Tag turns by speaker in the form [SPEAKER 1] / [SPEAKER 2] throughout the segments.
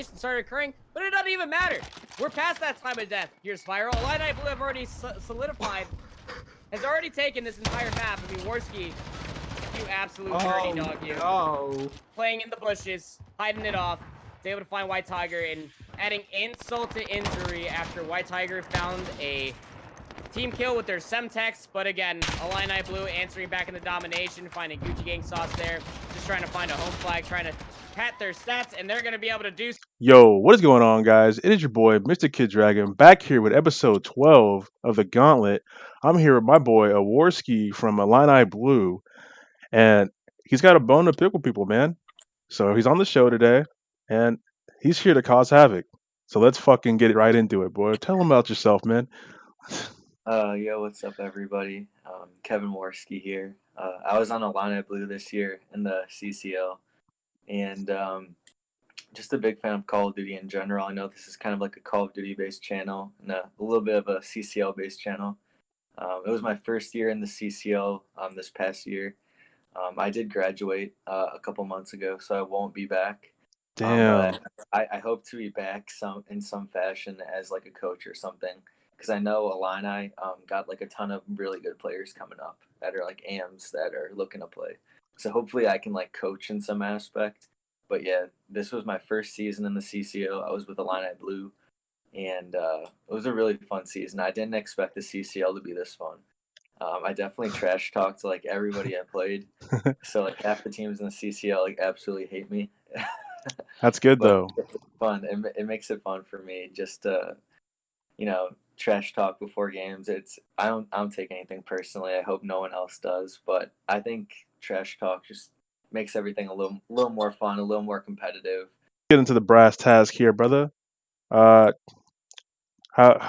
[SPEAKER 1] domination started occurring, but it doesn't even matter. We're past that time of death here, Spiral. Illini Blue have already solidified, has already taken this entire map. I mean, Warski, you absolute dirty dog, you.
[SPEAKER 2] No.
[SPEAKER 1] Playing in the bushes, hiding it off. Was able to find White Tiger and adding insult to injury after White Tiger found a team kill with their Semtex, but again, Illini Blue answering back in the domination, finding Gucci Gang sauce there, just trying to find a home flag, trying to pat their stats, and they're going to be able to do.
[SPEAKER 2] Yo, what is going on, guys? It is your boy, Mr.kiddragon, back here with episode 12 of the Gauntlet. I'm here with my boy, Warski from Illini Blue, and he's got a bone to pick with people, man. So he's on the show today, and he's here to cause havoc. So let's fucking get right into it, boy. Tell him about yourself, man.
[SPEAKER 3] Yo, what's up, everybody? Kevin Warski here. I was on Illini Blue this year in the CCL, and just a big fan of Call of Duty in general. I know this is kind of like a Call of Duty-based channel and a little bit of a CCL-based channel. It was my first year in the CCL this past year. I did graduate a couple months ago, so I won't be back.
[SPEAKER 2] Damn.
[SPEAKER 3] But I hope to be back in some fashion as like a coach or something. Because I know Illini got like a ton of really good players coming up that are like AMs that are looking to play. So hopefully I can like coach in some aspect. But yeah, this was my first season in the CCL. I was with Illini Blue, and it was a really fun season. I didn't expect the CCL to be this fun. I definitely trash talked to like everybody I played. So like half the teams in the CCL like absolutely hate me.
[SPEAKER 2] That's good, though.
[SPEAKER 3] It's fun. It makes it fun for me just to, trash talk before games. I don't take anything personally. I hope no one else does, but I think trash talk just makes everything a little more fun, a little more competitive.
[SPEAKER 2] Get into the brass task here, brother. How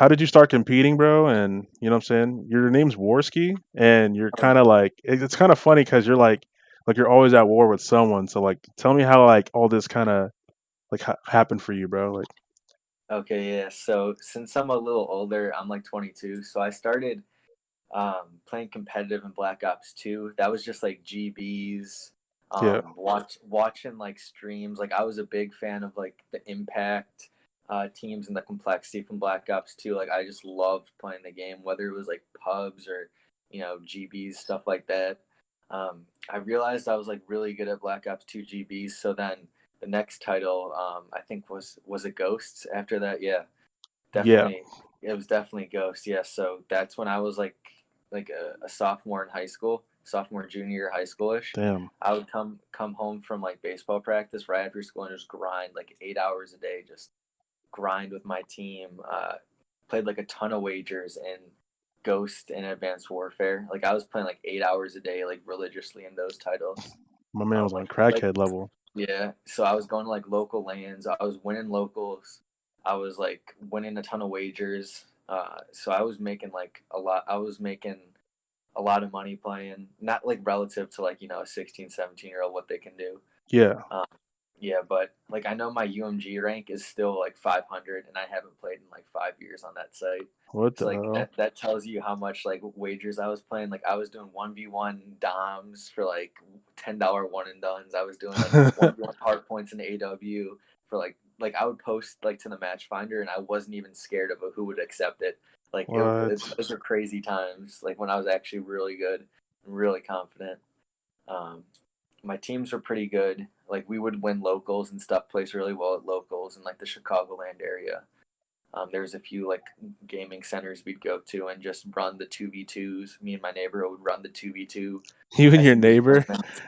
[SPEAKER 2] did you start competing, bro? And you know what I'm saying? Your name's Warski, and you're kind of like it's kind of funny because you're like you're always at war with someone. So like, tell me how like all this kind of like happened for you, bro. Like,
[SPEAKER 3] Okay, yeah. So since I'm a little older, I'm like 22. So I started playing competitive in Black Ops 2. That was just like GBs,
[SPEAKER 2] yeah,
[SPEAKER 3] watching like streams. Like I was a big fan of like the impact teams and the complexity from Black Ops 2. Like I just loved playing the game, whether it was like pubs or GBs, stuff like that. I realized I was like really good at Black Ops 2 GBs. So then the next title, I think was it Ghosts after that? Yeah,
[SPEAKER 2] yeah,
[SPEAKER 3] definitely. It was definitely Ghost. Yeah, so that's when I was like a sophomore in high school, sophomore junior year high schoolish.
[SPEAKER 2] damn,
[SPEAKER 3] I would come home from like baseball practice right after school and just grind like 8 hours a day, just grind with my team. Played like a ton of wagers in Ghost and Advanced Warfare. Like I was playing like 8 hours a day, like religiously in those titles.
[SPEAKER 2] my man was on
[SPEAKER 3] Like
[SPEAKER 2] crackhead level.
[SPEAKER 3] yeah, so I was going to like local lanes. I was winning locals. I was like winning a ton of wagers. So I was making like a lot. I was making a lot of money playing, not like relative to like, a 16, 17-year-old, what they can do.
[SPEAKER 2] Yeah,
[SPEAKER 3] Um, yeah, but like I know my UMG rank is still like 500 and I haven't played in like 5 years on that site.
[SPEAKER 2] what
[SPEAKER 3] So
[SPEAKER 2] the
[SPEAKER 3] like
[SPEAKER 2] hell?
[SPEAKER 3] that tells you how much like wagers I was playing. Like I was doing 1v1 DOMs for like $10 one and dones. I was doing like 1v1 hard points in AW for like I would post like to the match finder and I wasn't even scared of who would accept it. Like
[SPEAKER 2] What?
[SPEAKER 3] those were crazy times. Like when I was actually really good, really confident. Um, my teams were pretty good. Like we would win locals and stuff. Place really well at locals in like the Chicagoland area. There's a few like gaming centers we'd go to and just run the 2v2s. Me and my neighbor would run the 2v2
[SPEAKER 2] You and your
[SPEAKER 3] SMB
[SPEAKER 2] neighbor?
[SPEAKER 3] tournaments.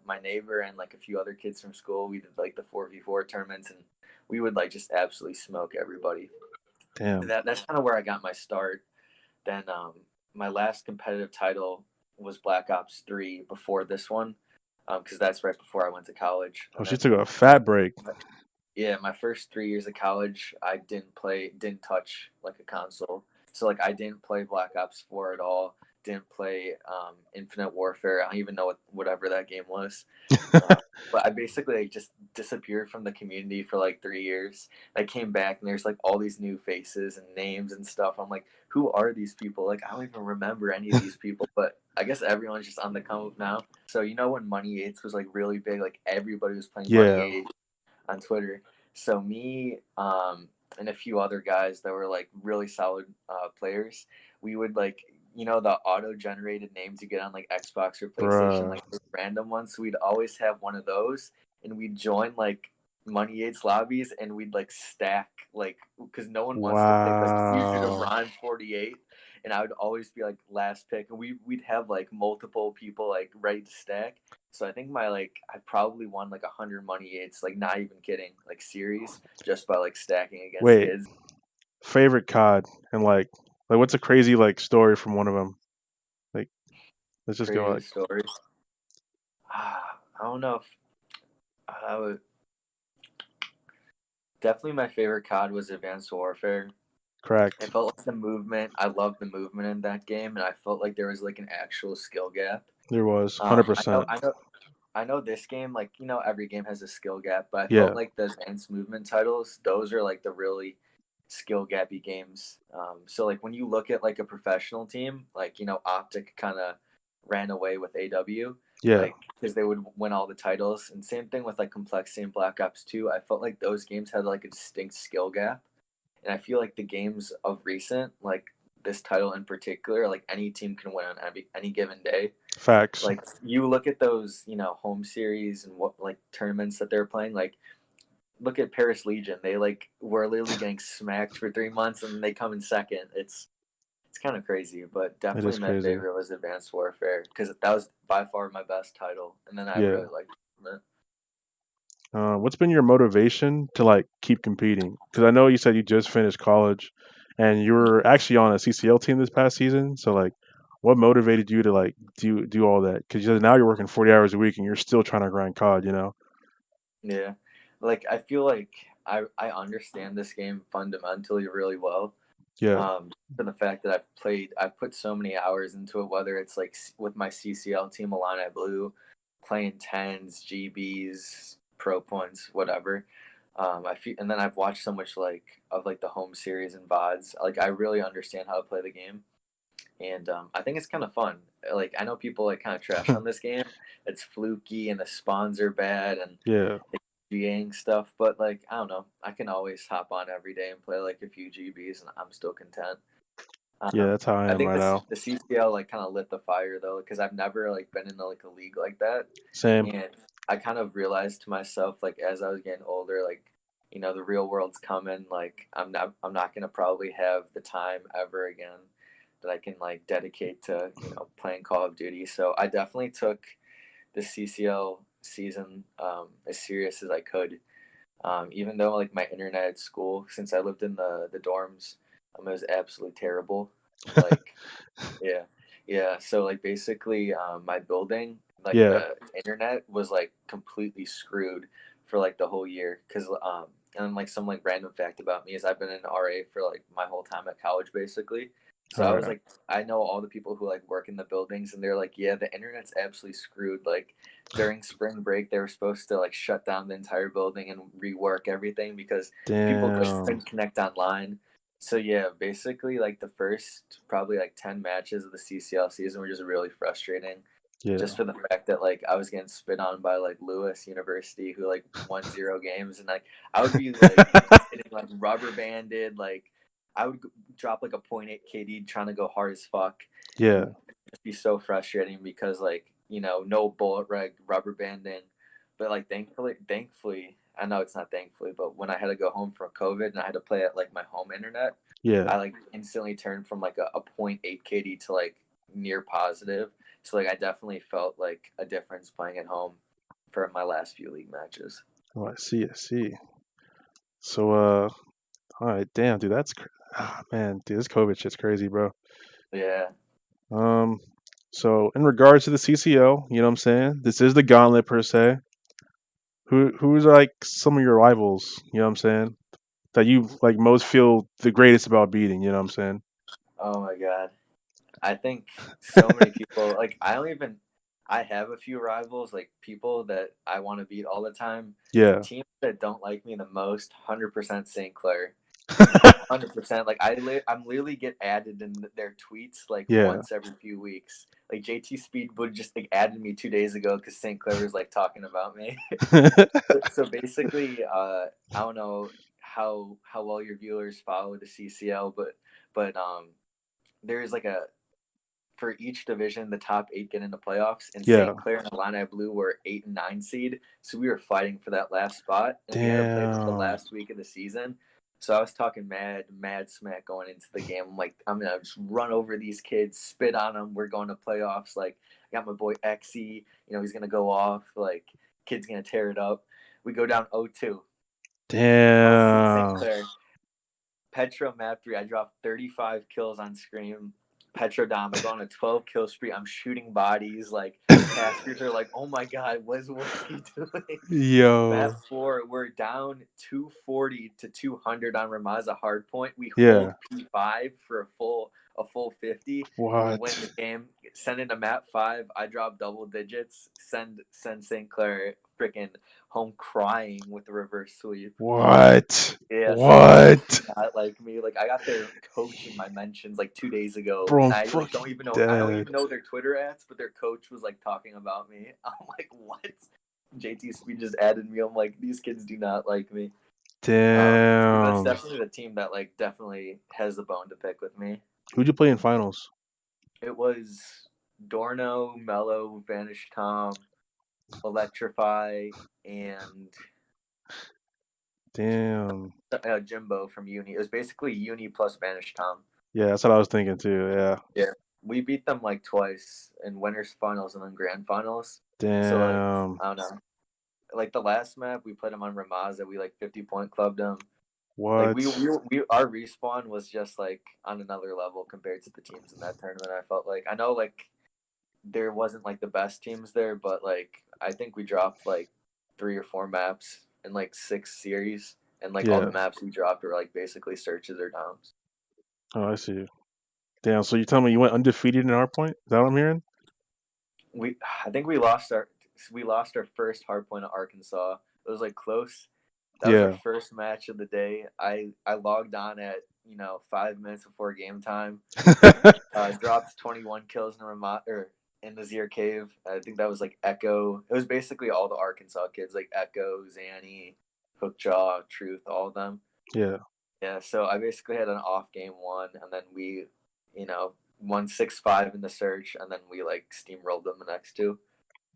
[SPEAKER 3] My neighbor and like a few other kids from school. We did like the 4v4 tournaments and we would like just absolutely smoke everybody.
[SPEAKER 2] Damn.
[SPEAKER 3] That's kind of where I got my start. Then my last competitive title was Black Ops 3 before this one, because that's right before I went to college.
[SPEAKER 2] Oh,
[SPEAKER 3] And
[SPEAKER 2] she
[SPEAKER 3] then
[SPEAKER 2] took a fat break.
[SPEAKER 3] my first 3 years of college, I didn't touch like a console. So like I didn't play Black Ops 4 at all. Didn't play Infinite Warfare. I don't even know whatever that game was. But I basically like, just disappeared from the community for like 3 years. I came back and there's like all these new faces and names and stuff. I'm like, who are these people? Like I don't even remember any of these people. But I guess everyone's just on the come up now. So when Money 8 was like really big, like everybody was playing Money
[SPEAKER 2] Yeah.
[SPEAKER 3] 8. on Twitter. So me and a few other guys that were like really solid players, we would like the auto generated names you get on like Xbox or PlayStation,
[SPEAKER 2] Bruh.
[SPEAKER 3] like those random ones. So we'd always have one of those, and we'd join like Money Eight's lobbies, and we'd like stack like because no one wants to pick like usually the
[SPEAKER 2] Wow.
[SPEAKER 3] Ron 48, and I would always be like last pick, and we'd have like multiple people like ready to stack. So I think I probably won like 100 Money Eights, like not even kidding, like series just by like stacking against
[SPEAKER 2] Wait,
[SPEAKER 3] kids.
[SPEAKER 2] favorite COD and like what's a crazy like story from one of them? Like let's just go
[SPEAKER 3] Crazy
[SPEAKER 2] like
[SPEAKER 3] story. I don't know if I would. Definitely my favorite COD was Advanced Warfare. I
[SPEAKER 2] cracked.
[SPEAKER 3] felt like the movement. I loved the movement in that game, and I felt like there was like an actual skill gap.
[SPEAKER 2] There was
[SPEAKER 3] I know,
[SPEAKER 2] 100%.
[SPEAKER 3] I know. This game, like every game has a skill gap, but I felt
[SPEAKER 2] Yeah,
[SPEAKER 3] like the advanced movement titles, those are like the really skill gappy games. So like when you look at like a professional team, like Optic kind of ran away with AW,
[SPEAKER 2] yeah,
[SPEAKER 3] like because they would win all the titles, and same thing with like Complexity and Black Ops 2. I felt like those games had like a distinct skill gap, and I feel like the games of recent, like this title in particular, like any team can win on any given day.
[SPEAKER 2] facts.
[SPEAKER 3] Like you look at those, home series and what like tournaments that they're playing. Like look at Paris Legion. They like were literally getting smacked for 3 months and they come in second. It's kind of crazy, but
[SPEAKER 2] It
[SPEAKER 3] definitely
[SPEAKER 2] is
[SPEAKER 3] my
[SPEAKER 2] crazy.
[SPEAKER 3] favorite was Advanced Warfare because that was by far my best title, and then I
[SPEAKER 2] Yeah.
[SPEAKER 3] really liked it.
[SPEAKER 2] What's been your motivation to like keep competing? Because I know you said you just finished college, and you were actually on a CCL team this past season. So like, what motivated you to like do all that? Because now you're working 40 hours a week and you're still trying to grind COD. You know?
[SPEAKER 3] Yeah, like I feel like I understand this game fundamentally really well.
[SPEAKER 2] Yeah.
[SPEAKER 3] For the fact that I've put so many hours into it, whether it's like with my CCL team, Illini Blue, playing tens, GBs, pro points, whatever. I feel, and then I've watched so much like of like the home series and VODs. Like I really understand how to play the game, and I think it's kind of fun. Like I know people like kind of trash on this game. It's fluky and the spawns are bad and
[SPEAKER 2] Yeah.
[SPEAKER 3] the GAing stuff, but like I don't know, I can always hop on every day and play like a few GBs, and I'm still content.
[SPEAKER 2] Yeah. That's how I
[SPEAKER 3] I
[SPEAKER 2] am
[SPEAKER 3] think
[SPEAKER 2] right now.
[SPEAKER 3] the CCL like kind of lit the fire though, because I've never like been in like a league like that,
[SPEAKER 2] Same.
[SPEAKER 3] and I kind of realized to myself like as I was getting older, like the real world's coming. Like I'm not gonna probably have the time ever again that I can like dedicate to playing Call of Duty. So I definitely took the CCL season as serious as I could. Even though like my internet at school, since I lived in the dorms, it was absolutely terrible. Like yeah, yeah. So like basically, my building, like
[SPEAKER 2] Yeah.
[SPEAKER 3] the internet was like completely screwed for like the whole year. Cause and like some like random fact about me is I've been in RA for like my whole time at college basically. So
[SPEAKER 2] All
[SPEAKER 3] I was
[SPEAKER 2] right.
[SPEAKER 3] like, I know all the people who like work in the buildings, and they're like, yeah, the internet's absolutely screwed. Like during spring break, they were supposed to like shut down the entire building and rework everything because people like
[SPEAKER 2] Damn.
[SPEAKER 3] couldn't connect online. So yeah, basically like the first probably like 10 matches of the CCL season were just really frustrating.
[SPEAKER 2] Yeah.
[SPEAKER 3] Just for the fact that like I was getting spit on by like Lewis University who like won 0 games, and like I would be like getting like rubber banded, like I would drop like a .8 KD trying to go hard as fuck,
[SPEAKER 2] Yeah.
[SPEAKER 3] and just be so frustrating because like no bullet reg rubber banding, but like thankfully I know it's not thankfully, but when I had to go home from COVID and I had to play at like my home internet,
[SPEAKER 2] Yeah.
[SPEAKER 3] I like instantly turned from like a .8 KD to like near positive. So like I definitely felt like a difference playing at home for my last few league matches.
[SPEAKER 2] Oh, I see. I see. So all right. Damn, dude. Man, dude. This COVID shit's crazy, bro.
[SPEAKER 3] Yeah.
[SPEAKER 2] Um, so in regards to the CCL, you know what I'm saying? This is the Gauntlet per se. Who's like some of your rivals, you know what I'm saying? That you like most feel the greatest about beating, you know what I'm saying?
[SPEAKER 3] Oh my god. I think so many people like I have a few rivals, like people that I want to beat all the time.
[SPEAKER 2] Yeah.
[SPEAKER 3] Teams that don't like me the most, 100% St. Clair. 100%. Like I'm literally get added in their tweets like
[SPEAKER 2] Yeah.
[SPEAKER 3] once every few weeks. Like JT Speedwood just like added me 2 days ago because St. Clair was like talking about me. So basically, I don't know how well your viewers follow the CCL, but there's like for each division, the top 8 get into playoffs, and
[SPEAKER 2] Yeah.
[SPEAKER 3] St. Clair and Illini Blue were 8 and 9 seed, so we were fighting for that last spot, and we had to play this the
[SPEAKER 2] Damn.
[SPEAKER 3] last week of the season. So I was talking mad smack going into the game. I'm like, I'm gonna just run over these kids, spit on them. We're going to playoffs. Like, I got my boy Exy. He's gonna go off. Like, kid's gonna tear it up. We go down 0-2. St.
[SPEAKER 2] Damn.
[SPEAKER 3] Clair. Petro map 3. I dropped 35 kills on Scream. Petrodom, I go on a 12 kill spree. I'm shooting bodies. Like, casters are like, oh my god, what's he doing?
[SPEAKER 2] Yo.
[SPEAKER 3] Map 4, we're down 240 to 200 on Ramaza hardpoint. We
[SPEAKER 2] Yeah.
[SPEAKER 3] hold P5 for a full 50.
[SPEAKER 2] What?
[SPEAKER 3] We win the game. Send into map 5. I drop double digits. Send St. Clair freaking home crying with the reverse sweep.
[SPEAKER 2] What?
[SPEAKER 3] Yeah,
[SPEAKER 2] What?
[SPEAKER 3] not like me. Like, I got their coach in my mentions like 2 days ago.
[SPEAKER 2] Bro, I'm
[SPEAKER 3] and I like,
[SPEAKER 2] fucking
[SPEAKER 3] don't even know.
[SPEAKER 2] dead.
[SPEAKER 3] I don't even know their Twitter ads, but their coach was like talking about me. I'm like, what? JT Speed just added me. I'm like, these kids do not like me.
[SPEAKER 2] Damn.
[SPEAKER 3] That's definitely the team that like definitely has the bone to pick with me.
[SPEAKER 2] Who'd you play in finals?
[SPEAKER 3] It was Dorno, Mello, Vanish Tom, Electrify, and
[SPEAKER 2] Damn.
[SPEAKER 3] Jimbo from Uni. It was basically Uni plus Vanish Tom.
[SPEAKER 2] Yeah, that's what I was thinking too. Yeah.
[SPEAKER 3] Yeah. We beat them like twice in winners finals and then grand finals.
[SPEAKER 2] Damn.
[SPEAKER 3] So like, I don't know. Like the last map, we played them on Ramaza. We like 50-point clubbed them.
[SPEAKER 2] What?
[SPEAKER 3] Like we our respawn was just like on another level compared to the teams in that tournament. I felt like I know like there wasn't like the best teams there, but like I think we dropped like 3 or 4 maps in like 6 series, and like all
[SPEAKER 2] Yeah.
[SPEAKER 3] the maps we dropped were like basically searches or doms.
[SPEAKER 2] Oh, I see. Damn. So you tell me you went undefeated in hardpoint? Is that what I'm hearing?
[SPEAKER 3] I think we lost our first hardpoint at Arkansas. It was like close. That was our
[SPEAKER 2] Yeah.
[SPEAKER 3] first match of the day. I logged on at 5 minutes before game time. Dropped 21 kills in the Zir Cave. I think that was like Echo. It was basically all the Arkansas kids, like Echo, Zanny, Hookjaw, Truth, all of them.
[SPEAKER 2] Yeah.
[SPEAKER 3] Yeah, so I basically had an off game 1, and then we, won 6-5 in the search, and then we like steamrolled them the next 2.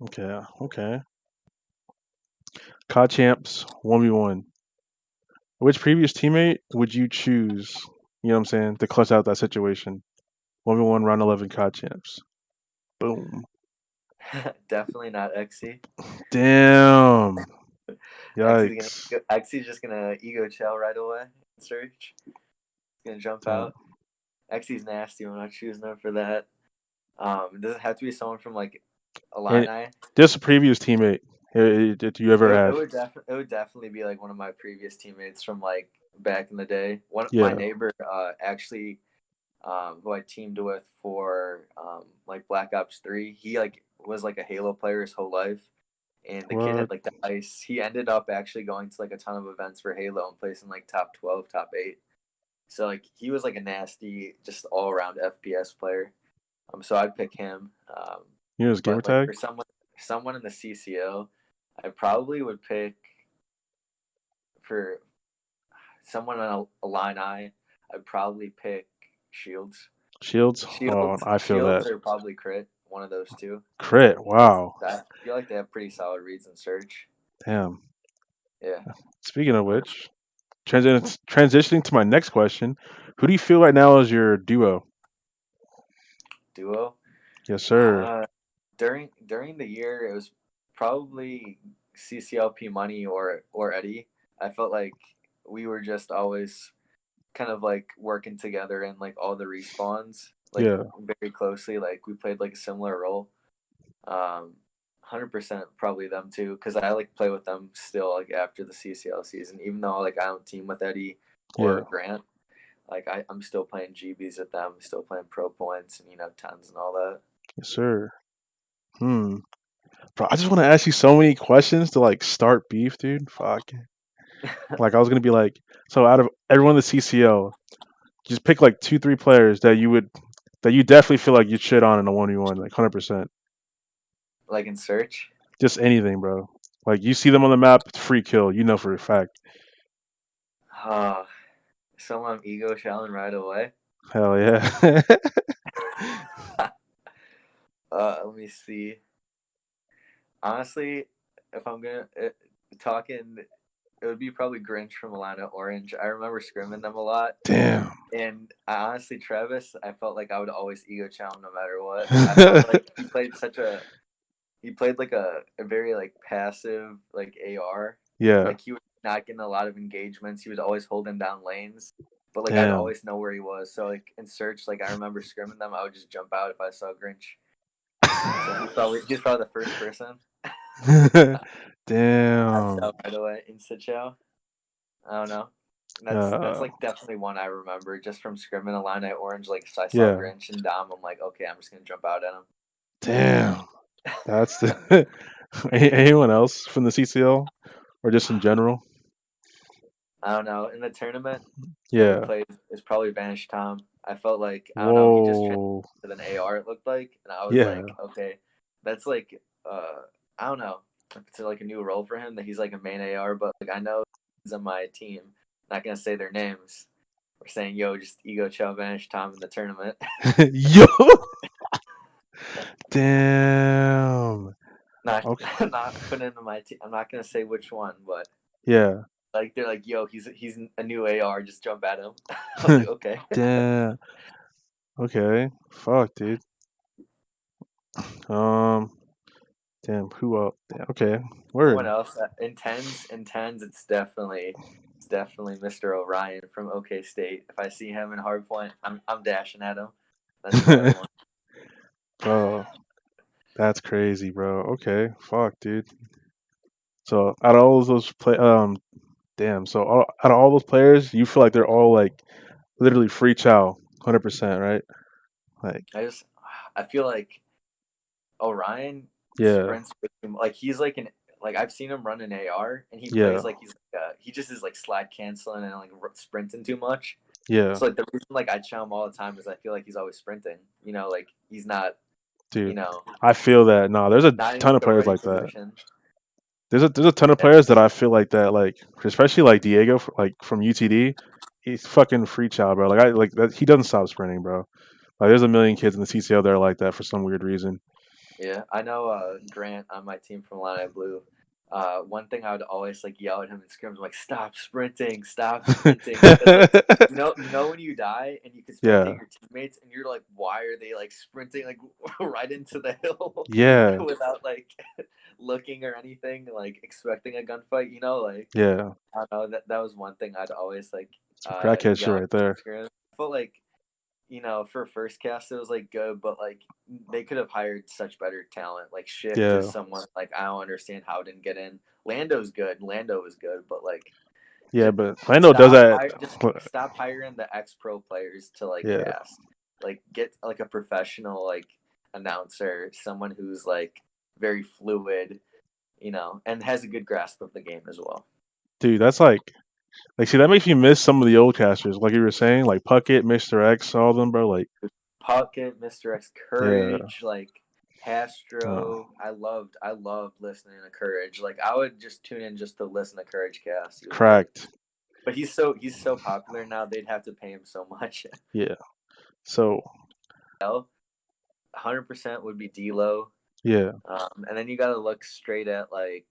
[SPEAKER 2] Okay. COD champs 1v1. Which previous teammate would you choose? You know what I'm saying? To clutch out that situation. 1v1 round 11 COD champs. Boom.
[SPEAKER 3] Definitely not Exy.
[SPEAKER 2] Damn. Yikes.
[SPEAKER 3] Exy's just gonna ego chow right away in search. He's gonna jump out. Exy's nasty. I'm not choosing him for that. It doesn't have to be someone from like Illini.
[SPEAKER 2] Just a previous teammate that you ever had.
[SPEAKER 3] It would definitely be like one of my previous teammates from like back in the day.
[SPEAKER 2] Yeah.
[SPEAKER 3] My neighbor actually, who I teamed with for like Black Ops 3. He like was like a Halo player his whole life, and the kid had like the ice. He ended up actually going to like a ton of events for Halo and placing like top 12, top 8. So like he was like a nasty, just all around FPS player. So I'd pick him.
[SPEAKER 2] You know his gamer tag?
[SPEAKER 3] For someone in the CCO, I probably would pick for someone on a line I. I'd probably pick Shields.
[SPEAKER 2] Shields? Oh, I feel
[SPEAKER 3] Shields
[SPEAKER 2] that.
[SPEAKER 3] or probably Crit. One of those 2.
[SPEAKER 2] Crit? Wow.
[SPEAKER 3] I feel like they have pretty solid reads in search.
[SPEAKER 2] Damn.
[SPEAKER 3] Yeah.
[SPEAKER 2] Speaking of which, transitioning to my next question, who do you feel right now is your duo?
[SPEAKER 3] Duo?
[SPEAKER 2] Yes, sir.
[SPEAKER 3] During the year, it was probably CCLP Money or Eddie. I felt like we were just always kind of like working together in like all the respawns, like very closely. Like we played like a similar role. 100% probably them too, because I like play with them still like after the CCL season, even though like I don't team with Eddie or Grant. Like I'm still playing GBs with them, still playing pro points and 10s and all that.
[SPEAKER 2] Yes, sir. Bro, I just want to ask you so many questions to like start beef, dude. Fuck. Like I was gonna be like, so out of everyone in the CCL, just pick like 2, 3 players that you definitely feel like you'd shit on in a 1v1, like 100%.
[SPEAKER 3] Like in search.
[SPEAKER 2] Just anything, bro. Like you see them on the map, it's free kill. You know for a fact.
[SPEAKER 3] Someone ego challenge right away.
[SPEAKER 2] Hell yeah.
[SPEAKER 3] Let me see. Honestly, if I'm gonna talking, it would be probably Grinch from Atlanta Orange. I remember scrimming them a lot,
[SPEAKER 2] Damn.
[SPEAKER 3] and I honestly, Travis, I felt like I would always ego challenge no matter what. I felt like he played like a very like passive like AR.
[SPEAKER 2] Yeah.
[SPEAKER 3] Like he was not getting a lot of engagements. He was always holding down lanes. But like I'd
[SPEAKER 2] Damn.
[SPEAKER 3] always know where he was. So like in search, like I remember scrimming them, I would just jump out if I saw Grinch. So he's probably the first person.
[SPEAKER 2] Damn.
[SPEAKER 3] Right away, Insta chow. I don't know. That's like definitely one I remember just from scrimming a line at Orange. Like so I saw
[SPEAKER 2] Yeah.
[SPEAKER 3] Grinch and Dom. I'm like, okay, I'm just gonna jump out at him.
[SPEAKER 2] Damn. That's the anyone else from the CCL or just in general?
[SPEAKER 3] I don't know. In the tournament,
[SPEAKER 2] Yeah.
[SPEAKER 3] we played is probably Vanish Tom. I felt like I don't know. He just
[SPEAKER 2] Whoa.
[SPEAKER 3] with an AR. It looked like, and I was
[SPEAKER 2] Yeah.
[SPEAKER 3] like, okay, that's like I don't know. It's like a new role for him that he's like a main AR, but like I know he's on my team. Not gonna say their names. We're saying, yo, just ego chow Vanish Tom in the tournament.
[SPEAKER 2] Yo. Damn.
[SPEAKER 3] not
[SPEAKER 2] Okay.
[SPEAKER 3] not put into my team. I'm not gonna say which one, but
[SPEAKER 2] Yeah.
[SPEAKER 3] like they're like, yo, he's a new AR. Just jump at him. I was like, okay.
[SPEAKER 2] Damn. Okay. Fuck, dude. Damn. Who up? Damn. Okay. Word.
[SPEAKER 3] What else? In tens, it's definitely Mr. Orion from OK State. If I see him in hardpoint, I'm dashing at him. That's another one.
[SPEAKER 2] Bro, that's crazy, bro. Okay. Fuck, dude. So out of all those damn. So out of all those players, you feel like they're all like literally free chow, 100%, right? Like,
[SPEAKER 3] I feel like Orion
[SPEAKER 2] yeah,
[SPEAKER 3] sprints with him. Like he's like I've seen him run an AR and he
[SPEAKER 2] yeah,
[SPEAKER 3] plays like he just is like slide canceling and like sprinting too much.
[SPEAKER 2] yeah,
[SPEAKER 3] So like the reason like I chow him all the time is I feel like he's always sprinting. You know, like he's not. You
[SPEAKER 2] dude.
[SPEAKER 3] know,
[SPEAKER 2] I feel that. No, there's a
[SPEAKER 3] not in
[SPEAKER 2] ton
[SPEAKER 3] like
[SPEAKER 2] of
[SPEAKER 3] the
[SPEAKER 2] players
[SPEAKER 3] right
[SPEAKER 2] like that.
[SPEAKER 3] position.
[SPEAKER 2] There's a ton of players that I feel like that, like especially like Diego, like from UTD. He's fucking free chow, bro. Like I like that. He doesn't stop sprinting, bro. Like there's a million kids in the CCL that are like that for some weird reason.
[SPEAKER 3] Yeah, I know Grant on my team from Line Blue. One thing I would always like yell at him in scrims like, "Stop sprinting, stop sprinting." Because, like, you know when you die and you can spectate
[SPEAKER 2] Yeah.
[SPEAKER 3] your teammates and you're like, why are they like sprinting like right into the hill?
[SPEAKER 2] Yeah.
[SPEAKER 3] Without like looking or anything, like expecting a gunfight. You know, like
[SPEAKER 2] Yeah.
[SPEAKER 3] I don't know that was one thing I'd always like
[SPEAKER 2] Some crackhead shit
[SPEAKER 3] yell
[SPEAKER 2] right there.
[SPEAKER 3] I felt like for first cast it was like good, but like they could have hired such better talent. Like Shift is someone like I don't understand how it didn't get in. Lando's good. Lando was good, but like
[SPEAKER 2] yeah, but Lando does that.
[SPEAKER 3] just stop hiring the ex-pro players to like cast. Like get like a professional like announcer, someone who's like very fluid, and has a good grasp of the game as well.
[SPEAKER 2] Dude, that's like see that makes me miss some of the old casters, like you were saying, like Puckett, Mr. X, all of them, bro. Like
[SPEAKER 3] Puckett, Mr. X, Courage, like Castro. I loved listening to Courage. Like I would just tune in just to listen to Courage cast.
[SPEAKER 2] Cracked.
[SPEAKER 3] But he's so popular now. They'd have to pay him so much.
[SPEAKER 2] Yeah. So
[SPEAKER 3] 100% would be D-Lo.
[SPEAKER 2] Yeah.
[SPEAKER 3] And then you got to look straight at like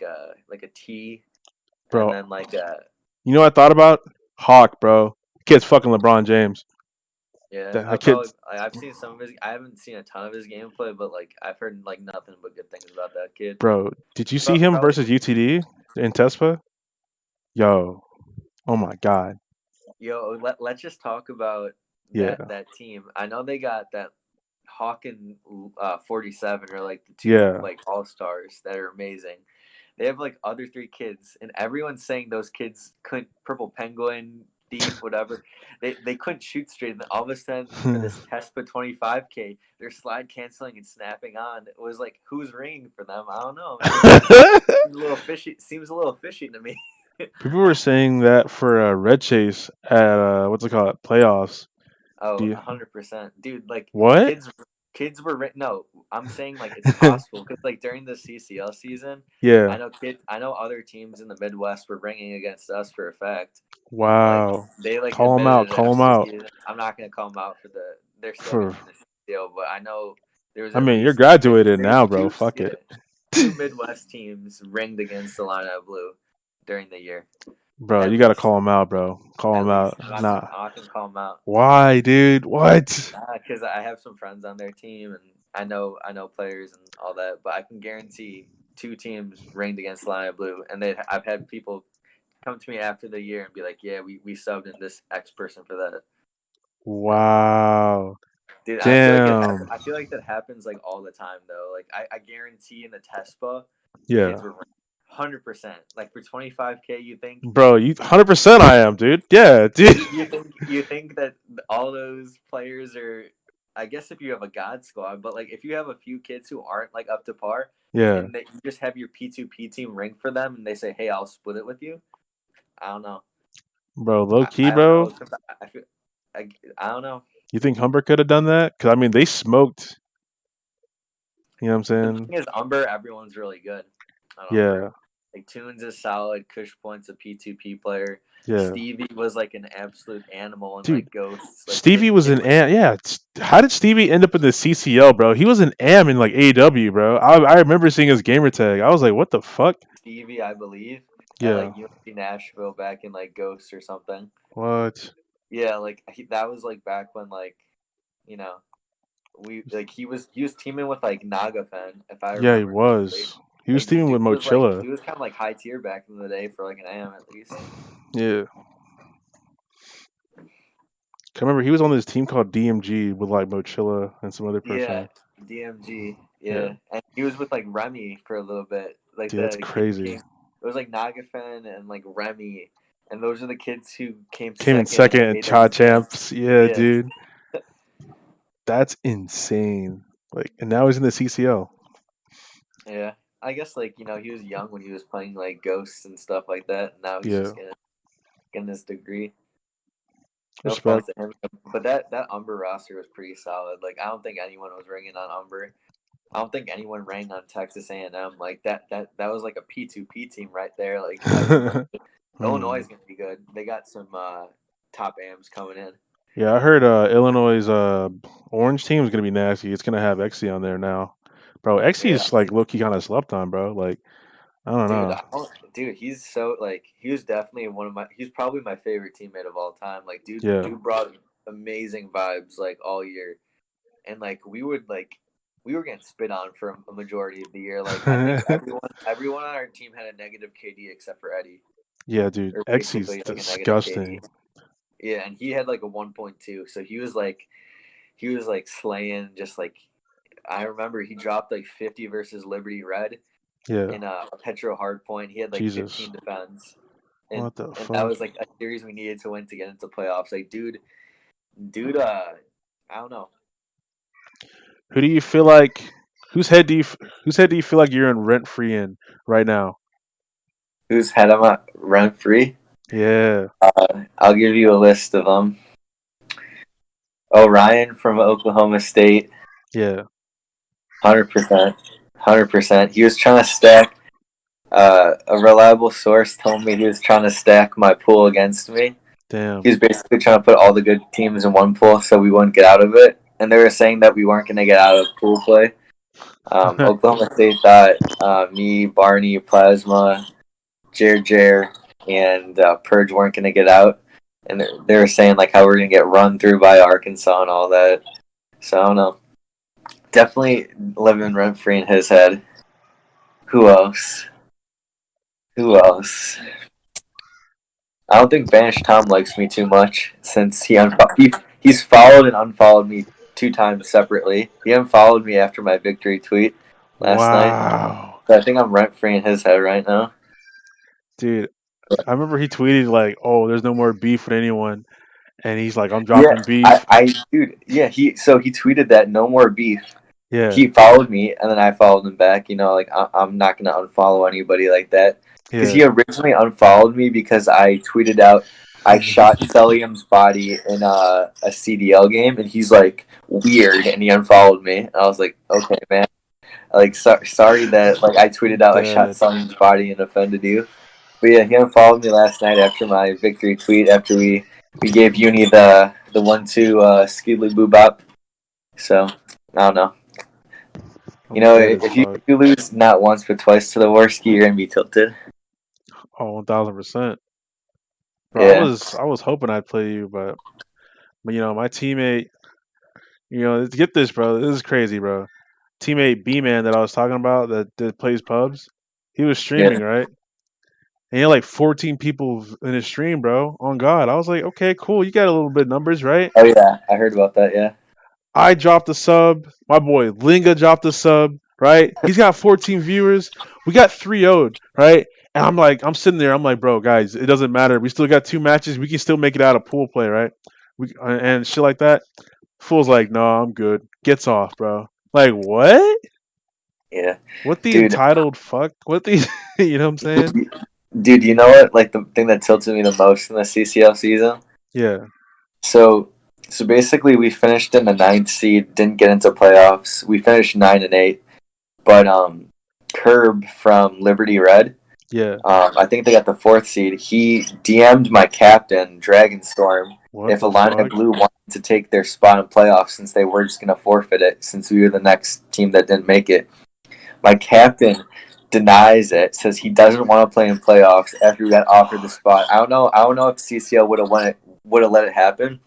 [SPEAKER 3] a T,
[SPEAKER 2] bro.
[SPEAKER 3] And then like
[SPEAKER 2] you know what I thought about? Hawk, bro. Kid's fucking LeBron James.
[SPEAKER 3] Yeah, I've seen some of his. I haven't seen a ton of his gameplay, but like I've heard like nothing but good things about that kid.
[SPEAKER 2] Bro, did you see him versus UTD in Tespa? Yo, oh my god.
[SPEAKER 3] Yo, let's just talk about that team. I know they got that Hawk and 47 are like the two like all stars that are amazing. They have like other 3 kids, and everyone's saying those kids couldn't Purple Penguin. Whatever, they couldn't shoot straight, and then all of a sudden for this Tespa 25K, they're slide canceling and snapping on. It was like, who's ringing for them? I don't know. Seems a little fishy to me.
[SPEAKER 2] People were saying that for Red Chase at what's it called, playoffs. Do
[SPEAKER 3] Oh,
[SPEAKER 2] you,
[SPEAKER 3] 100%, dude. Like
[SPEAKER 2] what?
[SPEAKER 3] kids were no. I'm saying like it's possible because like during the CCL season,
[SPEAKER 2] Yeah.
[SPEAKER 3] I know other teams in the Midwest were ringing against us for a fact. Like
[SPEAKER 2] Wow.
[SPEAKER 3] they like
[SPEAKER 2] Call them out.
[SPEAKER 3] admitted it
[SPEAKER 2] Call them
[SPEAKER 3] after the
[SPEAKER 2] out.
[SPEAKER 3] season. I'm not gonna call them out for they're still gonna
[SPEAKER 2] For
[SPEAKER 3] be in the CCL, but I know there was
[SPEAKER 2] I
[SPEAKER 3] at
[SPEAKER 2] mean, you're
[SPEAKER 3] least
[SPEAKER 2] graduated
[SPEAKER 3] there was
[SPEAKER 2] now, bro.
[SPEAKER 3] two
[SPEAKER 2] Fuck
[SPEAKER 3] yeah
[SPEAKER 2] it.
[SPEAKER 3] two Midwest teams ringed against the Illini Blue during the year.
[SPEAKER 2] Bro, you
[SPEAKER 3] At
[SPEAKER 2] gotta
[SPEAKER 3] least,
[SPEAKER 2] call them out, bro. Call
[SPEAKER 3] at
[SPEAKER 2] them
[SPEAKER 3] least
[SPEAKER 2] out. Nah.
[SPEAKER 3] I'm not gonna call them out.
[SPEAKER 2] Why, dude? What?
[SPEAKER 3] Because I have some friends on their team, and I know players and all that. But I can guarantee two teams ringed against Lion Blue, and I've had people come to me after the year and be like, "Yeah, we subbed in this X person for that."
[SPEAKER 2] Wow.
[SPEAKER 3] Dude, I feel like
[SPEAKER 2] Damn.
[SPEAKER 3] I feel like that happens like all the time though. Like I guarantee in the Tespa,
[SPEAKER 2] Yeah.
[SPEAKER 3] kids were 100%. Like for 25K,
[SPEAKER 2] Bro, you 100% I am, dude. Yeah, dude.
[SPEAKER 3] you think that all those players are. I guess if you have a god squad, but like if you have a few kids who aren't like up to par,
[SPEAKER 2] Yeah.
[SPEAKER 3] and that you just have your P2P team ring for them, and they say, "Hey, I'll split it with you." I don't know.
[SPEAKER 2] Bro, low key,
[SPEAKER 3] I don't
[SPEAKER 2] bro.
[SPEAKER 3] know. I feel. I don't know.
[SPEAKER 2] You think Humber could have done that? Cause I mean, they smoked. You know what I'm
[SPEAKER 3] The
[SPEAKER 2] saying?
[SPEAKER 3] thing is, Umber, everyone's really good on Umber.
[SPEAKER 2] Yeah.
[SPEAKER 3] Like Tunes is solid. Kush Point's a P2P player.
[SPEAKER 2] Yeah.
[SPEAKER 3] Stevie was like an absolute animal in
[SPEAKER 2] Dude,
[SPEAKER 3] like Ghosts. Like
[SPEAKER 2] Stevie was an am. Yeah. How did Stevie end up in the CCL, bro? He was an am in like AEW, bro. I remember seeing his gamer tag. I was like, what the fuck?
[SPEAKER 3] Stevie, I believe, at
[SPEAKER 2] Yeah.
[SPEAKER 3] like UNC Nashville back in like Ghosts or something.
[SPEAKER 2] What?
[SPEAKER 3] Yeah, like that was like back when like, you know, we like he was teaming with like Nagafen, if I
[SPEAKER 2] Yeah, he
[SPEAKER 3] remember correctly.
[SPEAKER 2] was. He was
[SPEAKER 3] Like
[SPEAKER 2] teaming with Mochilla.
[SPEAKER 3] he was kind of like high tier back in the day for like an AM at least.
[SPEAKER 2] Yeah. I remember he was on this team called DMG with like Mochilla and some other
[SPEAKER 3] Yeah,
[SPEAKER 2] person.
[SPEAKER 3] DMG.
[SPEAKER 2] Yeah.
[SPEAKER 3] Yeah, and he was with like Remy for a little bit. Like
[SPEAKER 2] Dude, that's
[SPEAKER 3] the kid who
[SPEAKER 2] crazy.
[SPEAKER 3] came, it was like Nagafen and like Remy, and those are the kids who came
[SPEAKER 2] Came in
[SPEAKER 3] second
[SPEAKER 2] second
[SPEAKER 3] in
[SPEAKER 2] at Cha
[SPEAKER 3] AWGs.
[SPEAKER 2] Champs. Yeah,
[SPEAKER 3] Yeah,
[SPEAKER 2] dude. That's insane. Like, and now he's in the CCL.
[SPEAKER 3] yeah. I guess like he was young when he was playing like Ghosts and stuff like that. And now he's
[SPEAKER 2] Yeah.
[SPEAKER 3] just getting his degree. No fault
[SPEAKER 2] Respect.
[SPEAKER 3] to him, but that Umber roster was pretty solid. Like I don't think anyone was ringing on Umber. I don't think anyone rang on Texas A&M. Like that was like a P2P team right there. Like Illinois is gonna be good. They got some top AMs coming in.
[SPEAKER 2] Yeah, I heard Illinois' orange team is gonna be nasty. It's gonna have Exy on there now, bro.
[SPEAKER 3] Yeah,
[SPEAKER 2] Exy's like low key kind of slept on, bro. Like I don't
[SPEAKER 3] dude.
[SPEAKER 2] know.
[SPEAKER 3] Dude, he's so like he was definitely he's probably my favorite teammate of all time. Like
[SPEAKER 2] Yeah.
[SPEAKER 3] dude brought amazing vibes like all year, and like we were getting spit on for a majority of the year. Like I think everyone on our team had a negative KD except for Eddie,
[SPEAKER 2] Yeah, dude.
[SPEAKER 3] or
[SPEAKER 2] Exy's
[SPEAKER 3] basically like a negative KD.
[SPEAKER 2] disgusting.
[SPEAKER 3] Yeah, and he had like a 1.2, so he was like slaying. Just like I remember, he dropped like 50 versus Liberty Red
[SPEAKER 2] Yeah.
[SPEAKER 3] in a Petro Hardpoint. He had like
[SPEAKER 2] Jesus.
[SPEAKER 3] 15 defense,
[SPEAKER 2] What the
[SPEAKER 3] and that
[SPEAKER 2] fuck?
[SPEAKER 3] was like a series we needed to win to get into playoffs. Like dude, I don't know.
[SPEAKER 2] Who do you feel like? Whose head do you feel like you're in rent free in right now?
[SPEAKER 3] Whose head am I rent free?
[SPEAKER 2] Yeah.
[SPEAKER 3] I'll give you a list of them. Orion from Oklahoma State,
[SPEAKER 2] Yeah.
[SPEAKER 3] 100%, 100%. He was trying to stack. A reliable source told me he was trying to stack my pool against me.
[SPEAKER 2] Damn.
[SPEAKER 3] He was basically trying to put all the good teams in one pool so we wouldn't get out of it. And they were saying that we weren't going to get out of pool play. Oklahoma State thought me, Barney, Plasma, Jer, and Purge weren't going to get out. And they were saying like how we're going to get run through by Arkansas and all that. So I don't know. Definitely living rent free in his head. Who else? I don't think Banished Tom likes me too much since he's followed and unfollowed me 2 times separately. He unfollowed me after my victory tweet last night.
[SPEAKER 2] Wow.
[SPEAKER 3] So I think I'm rent free in his head right now.
[SPEAKER 2] Dude, I remember he tweeted like, "Oh, there's no more beef with anyone," and he's like, "I'm dropping beef."
[SPEAKER 3] He tweeted that no more beef.
[SPEAKER 2] Yeah.
[SPEAKER 3] He followed me and then I followed him back. Like I'm not gonna unfollow anybody like that. because
[SPEAKER 2] Yeah.
[SPEAKER 3] he originally unfollowed me because I tweeted out I shot Celium's body in a CDL game, and he's like weird, and he unfollowed me. And I was like, okay, man. Like, sorry that like I tweeted out I shot
[SPEAKER 2] Dead.
[SPEAKER 3] Celium's body and offended you. But yeah, he unfollowed me last night after my victory tweet. After we gave Uni the 1-2 skidly boo bop. So I don't know.
[SPEAKER 2] I'm
[SPEAKER 3] You know,
[SPEAKER 2] dead as
[SPEAKER 3] if you
[SPEAKER 2] fuck.
[SPEAKER 3] lose not once but twice to the Warski, you're gonna be tilted.
[SPEAKER 2] Oh, 1000%. Bro,
[SPEAKER 3] Yeah.
[SPEAKER 2] I was hoping I'd play you, but my teammate, get this, bro. This is crazy, bro. Teammate B Man that I was talking about that plays pubs, he was
[SPEAKER 3] Yeah.
[SPEAKER 2] streaming, right? And he had like 14 people in his stream, bro. On God. I was like, okay, cool. You got a little bit of numbers, right?
[SPEAKER 3] Oh yeah, I heard about that. Yeah.
[SPEAKER 2] I dropped a sub. My boy Linga dropped a sub, right? He's got 14 viewers. We got 3-0'd, right? And I'm sitting there. I'm like, bro, guys, it doesn't matter. We still got 2 matches. We can still make it out of pool play, right? And shit like that. Fool's like, no, I'm good. Gets off, bro. Like, what?
[SPEAKER 3] Yeah.
[SPEAKER 2] What the
[SPEAKER 3] Dude.
[SPEAKER 2] entitled fuck? What the, you know what I'm saying?
[SPEAKER 3] Dude, you know what? Like the thing that tilted me the most in the CCL season.
[SPEAKER 2] Yeah,
[SPEAKER 3] So basically, we finished in the 9th seed. Didn't get into playoffs. We finished 9-8. But Curb from Liberty Red.
[SPEAKER 2] yeah.
[SPEAKER 3] I think they got the 4th seed. He DM'd my captain, Dragonstorm,
[SPEAKER 2] What
[SPEAKER 3] if
[SPEAKER 2] the
[SPEAKER 3] Illini
[SPEAKER 2] fuck?
[SPEAKER 3] Blue wanted to take their spot in playoffs since they were just going to forfeit it since we were the next team that didn't make it. My captain denies it, says he doesn't want to play in playoffs after we got offered the spot. I don't know if CCL would have let it happen,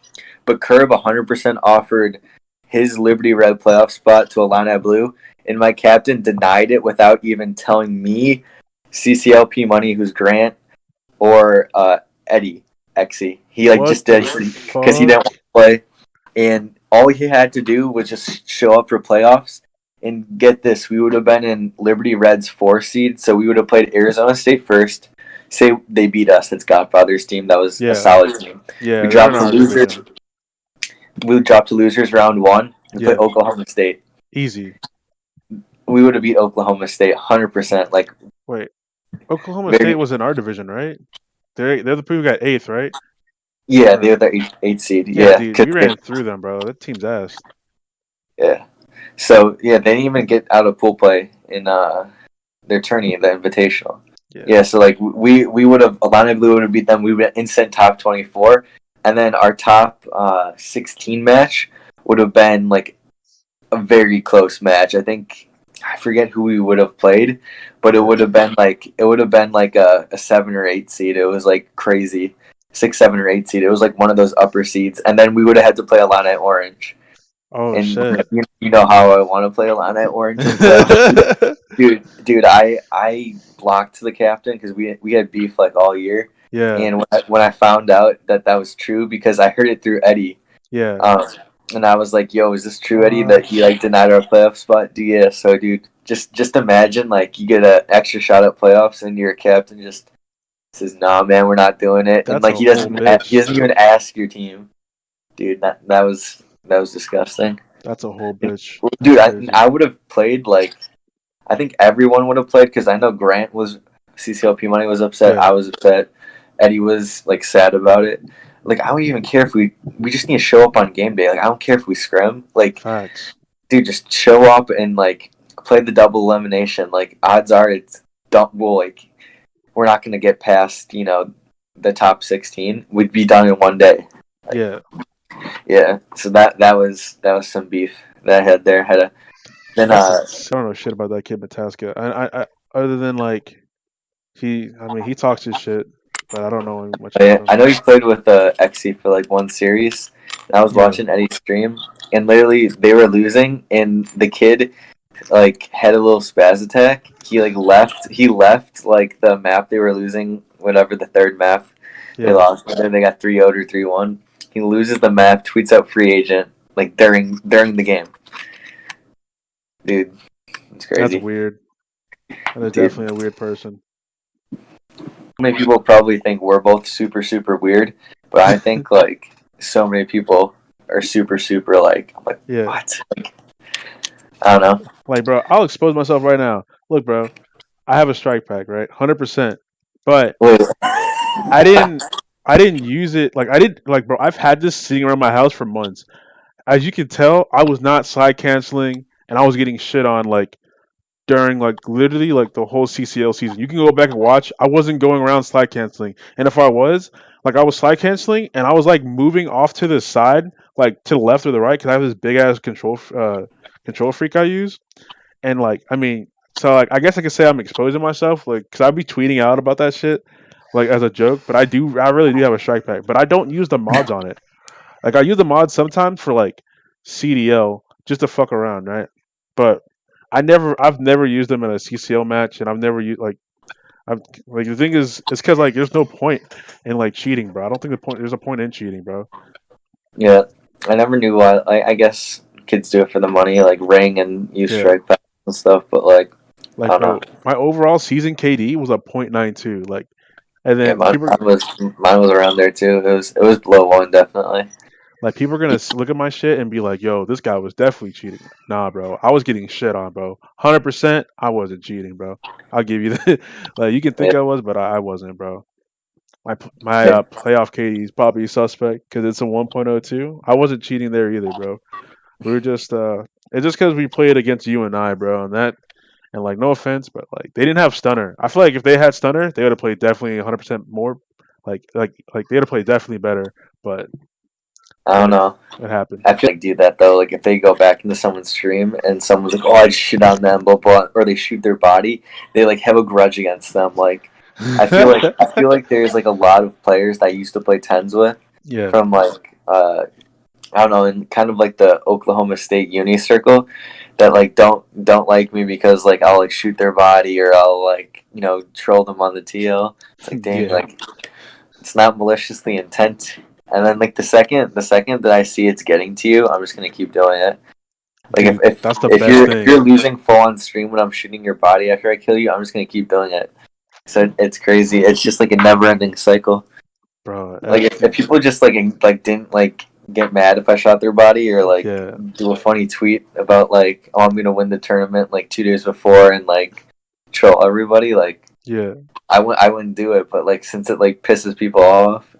[SPEAKER 3] but Curb 100% offered his Liberty Red playoff spot to Illini Blue, and my captain denied it without even telling me, CCLP Money, who's Grant, or Eddie Exy. He
[SPEAKER 2] What
[SPEAKER 3] just
[SPEAKER 2] the
[SPEAKER 3] did because he didn't want
[SPEAKER 2] fuck?
[SPEAKER 3] to play, and all he had to do was just show up for playoffs. And get this, we would have been in Liberty Red's 4 seed, so we would have played Arizona State first. Say they beat us, it's Godfather's team. That was a
[SPEAKER 2] Yeah,
[SPEAKER 3] solid team.
[SPEAKER 2] yeah.
[SPEAKER 3] We
[SPEAKER 2] They're in
[SPEAKER 3] dropped to
[SPEAKER 2] our
[SPEAKER 3] losers.
[SPEAKER 2] division.
[SPEAKER 3] We dropped to losers round 1. We
[SPEAKER 2] Yeah,
[SPEAKER 3] played Oklahoma State.
[SPEAKER 2] easy.
[SPEAKER 3] We would have beat Oklahoma State 100%. Like
[SPEAKER 2] Wait, Oklahoma State
[SPEAKER 3] very,
[SPEAKER 2] was in our division, right? They're the people who got 8th, right?
[SPEAKER 3] yeah, they
[SPEAKER 2] Or
[SPEAKER 3] were the 8th seed.
[SPEAKER 2] yeah,
[SPEAKER 3] Yeah,
[SPEAKER 2] dude, we ran through them, bro. That team's ass.
[SPEAKER 3] yeah. So yeah, they didn't even get out of pool play in their tourney, the invitational.
[SPEAKER 2] Yeah,
[SPEAKER 3] Yeah, so like we would have Illini Blue would have beat them. We would have instant top 24, and then our top 16 match would have been like a very close match. I think I forget who we would have played, but it would have been like a 7 or 8 seed. It was like crazy, 6, 7, or 8 seed. It was like one of those upper seeds, and then we would have had to play Illini Orange.
[SPEAKER 2] Oh
[SPEAKER 3] And
[SPEAKER 2] shit.
[SPEAKER 3] you know how I want to play Illini Orange. Dude, I blocked the captain because we had beef like all year.
[SPEAKER 2] Yeah,
[SPEAKER 3] And when I found out that was true, because I heard it through Eddie,
[SPEAKER 2] yeah.
[SPEAKER 3] and I was like, "Yo, is this true, Eddie? That he like denied our playoff spot?" Yeah. So, dude, just imagine like you get an extra shot at playoffs, and your captain just says, "Nah, man, we're not doing it," and
[SPEAKER 2] That's
[SPEAKER 3] like
[SPEAKER 2] a
[SPEAKER 3] he
[SPEAKER 2] whole
[SPEAKER 3] doesn't
[SPEAKER 2] bitch.
[SPEAKER 3] he doesn't even ask your team, dude. That was disgusting.
[SPEAKER 2] That's a whole bitch.
[SPEAKER 3] Dude,
[SPEAKER 2] That's crazy.
[SPEAKER 3] I would have played like I think everyone would have played because I know Grant was CCLP Money was upset.
[SPEAKER 2] Yeah.
[SPEAKER 3] I was upset. Eddie was like sad about it. Like I don't even care if we just need to show up on game day. Like I don't care if we scrim. Like
[SPEAKER 2] Facts.
[SPEAKER 3] dude, just show up and like play the double elimination. Like odds are it's well, like we're not gonna get past the top 16. We'd be done in one day. Like,
[SPEAKER 2] Yeah.
[SPEAKER 3] Yeah. So that was some beef that I had there. Then
[SPEAKER 2] I don't know shit about that kid Mataska. I other than like he talks his shit, but I don't know much about him.
[SPEAKER 3] I know he played with Exy for like one series. And I was watching Eddie's stream, and literally they were losing, and the kid like had a little spaz attack. He like left. He left like the map they were losing, whatever the third map they lost. And then they got 3-0 or 3-1. He loses the map, tweets out free agent like during the game. Dude, it's crazy.
[SPEAKER 2] That's weird. That is definitely a weird person.
[SPEAKER 3] Many people probably think we're both super, super weird, but I think like so many people are super, super like, I'm like, what? Like, I don't know.
[SPEAKER 2] Like, bro, I'll expose myself right now. Look, bro, I have a strike pack, right? 100%. but
[SPEAKER 3] Wait.
[SPEAKER 2] I didn't use it. Like I didn't like, bro. I've had this sitting around my house for months. As you can tell, I was not slide canceling, and I was getting shit on like during like literally like the whole CCL season. You can go back and watch. I wasn't going around slide canceling, and if I was, like I was slide canceling, and I was like moving off to the side, like to the left or the right, because I have this big ass control freak I use, and like I mean, so like I guess I could say I'm exposing myself, like because I'd be tweeting out about that shit, like as a joke. But I really do have a strike pack, but I don't use the mods on it. Like I use the mods sometimes for like CDL just to fuck around, right? But I've never used them in a CCL match, and I've never used I've like the thing is, it's because like there's no point in like cheating, bro. I don't think there's a point in cheating, bro.
[SPEAKER 3] Yeah, I never knew why. I guess kids do it for the money, like ring and use
[SPEAKER 2] Yeah,
[SPEAKER 3] strike pack and stuff. But like, I
[SPEAKER 2] like
[SPEAKER 3] don't know.
[SPEAKER 2] bro, my overall season KD was a .92, like, and
[SPEAKER 3] Yeah,
[SPEAKER 2] then people
[SPEAKER 3] mine was around there too. It was below one definitely.
[SPEAKER 2] like people are gonna look at my shit and be like, "Yo, this guy was definitely cheating." Nah, bro, I was getting shit on, bro. 100%, I wasn't cheating, bro. I'll give you that. Like you can
[SPEAKER 3] Yeah,
[SPEAKER 2] think I was, but I wasn't, bro. My
[SPEAKER 3] yeah.
[SPEAKER 2] playoff KD is probably suspect because it's a 1.02. I wasn't cheating there either, bro. We were just it's just because we played against you and I, bro, and like no offense, but like they didn't have stunner. I feel like if they had stunner, they would have played definitely 100% more. Like they would have played definitely better, but
[SPEAKER 3] I don't
[SPEAKER 2] it
[SPEAKER 3] know.
[SPEAKER 2] it happened.
[SPEAKER 3] I feel like do that though. Like if they go back into someone's stream and someone's like, "Oh, I shit on them," blah blah, or they shoot their body, they like have a grudge against them. Like I feel like there's like a lot of players that I used to play tens with
[SPEAKER 2] Yeah,
[SPEAKER 3] from like I don't know, in kind of like the Oklahoma State uni circle that like don't like me because like I'll like shoot their body or I'll like troll them on the TL. It's like dang,
[SPEAKER 2] yeah,
[SPEAKER 3] like it's not maliciously intent. And then like the second that I see it's getting to you, I'm just gonna keep doing it. Like if
[SPEAKER 2] dude,
[SPEAKER 3] if,
[SPEAKER 2] that's the
[SPEAKER 3] if
[SPEAKER 2] best
[SPEAKER 3] you're if
[SPEAKER 2] thing,
[SPEAKER 3] you're losing full on stream when I'm shooting your body after I kill you, I'm just gonna keep doing it. So it's crazy. It's just like a never ending cycle.
[SPEAKER 2] bro.
[SPEAKER 3] Like if people just like didn't like get mad if I shot their body or like
[SPEAKER 2] Yeah,
[SPEAKER 3] do a funny tweet about like, oh, I'm gonna win the tournament like 2 days before and like troll everybody, like
[SPEAKER 2] yeah,
[SPEAKER 3] I wouldn't do it. But like since it like pisses people off,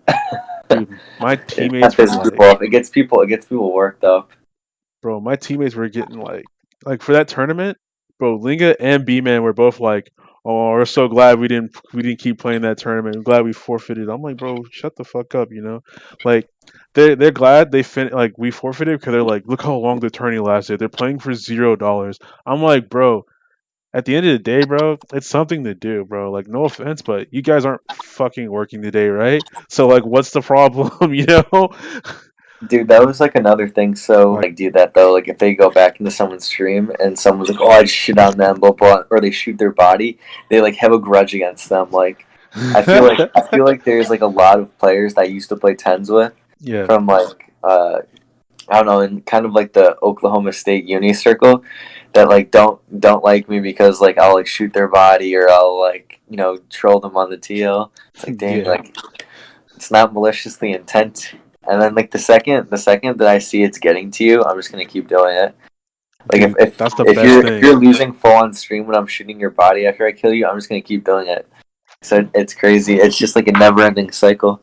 [SPEAKER 2] dude. My
[SPEAKER 3] it not
[SPEAKER 2] teammates were
[SPEAKER 3] pisses people
[SPEAKER 2] like,
[SPEAKER 3] off. It gets people worked up.
[SPEAKER 2] bro, my teammates were getting like for that tournament, bro. Linga and B Man were both like, "Oh, we're so glad we didn't keep playing that tournament. I'm glad we forfeited." I'm like, bro, shut the fuck up, you know? Like they're glad like we forfeited because they're like, look how long the tourney lasted. They're playing for $0. I'm like, bro. At the end of the day, bro, it's something to do, bro. Like, no offense, but you guys aren't fucking working today, right? So, like, what's the problem, you know?
[SPEAKER 3] Dude, that was like another thing. So
[SPEAKER 2] Like,
[SPEAKER 3] like do that though. Like if they go back into someone's stream and someone's like, "Oh, I shit on them," blah blah, or they shoot their body, they like have a grudge against them. Like I feel like there's like a lot of players that I used to play tens with
[SPEAKER 2] yeah,
[SPEAKER 3] from like I don't know, in kind of like the Oklahoma State uni circle that like don't like me because like I'll like shoot their body or I'll like troll them on the TL. It's like dang,
[SPEAKER 2] yeah,
[SPEAKER 3] like it's not maliciously intent. And then like the second that I see it's getting to you, I'm just gonna keep doing it. Like if
[SPEAKER 2] dude,
[SPEAKER 3] if,
[SPEAKER 2] that's the
[SPEAKER 3] if
[SPEAKER 2] best
[SPEAKER 3] you're if
[SPEAKER 2] thing,
[SPEAKER 3] you're losing full on stream when I'm shooting your body after I kill you, I'm just gonna keep doing it. So it's crazy. It's just like a never ending cycle.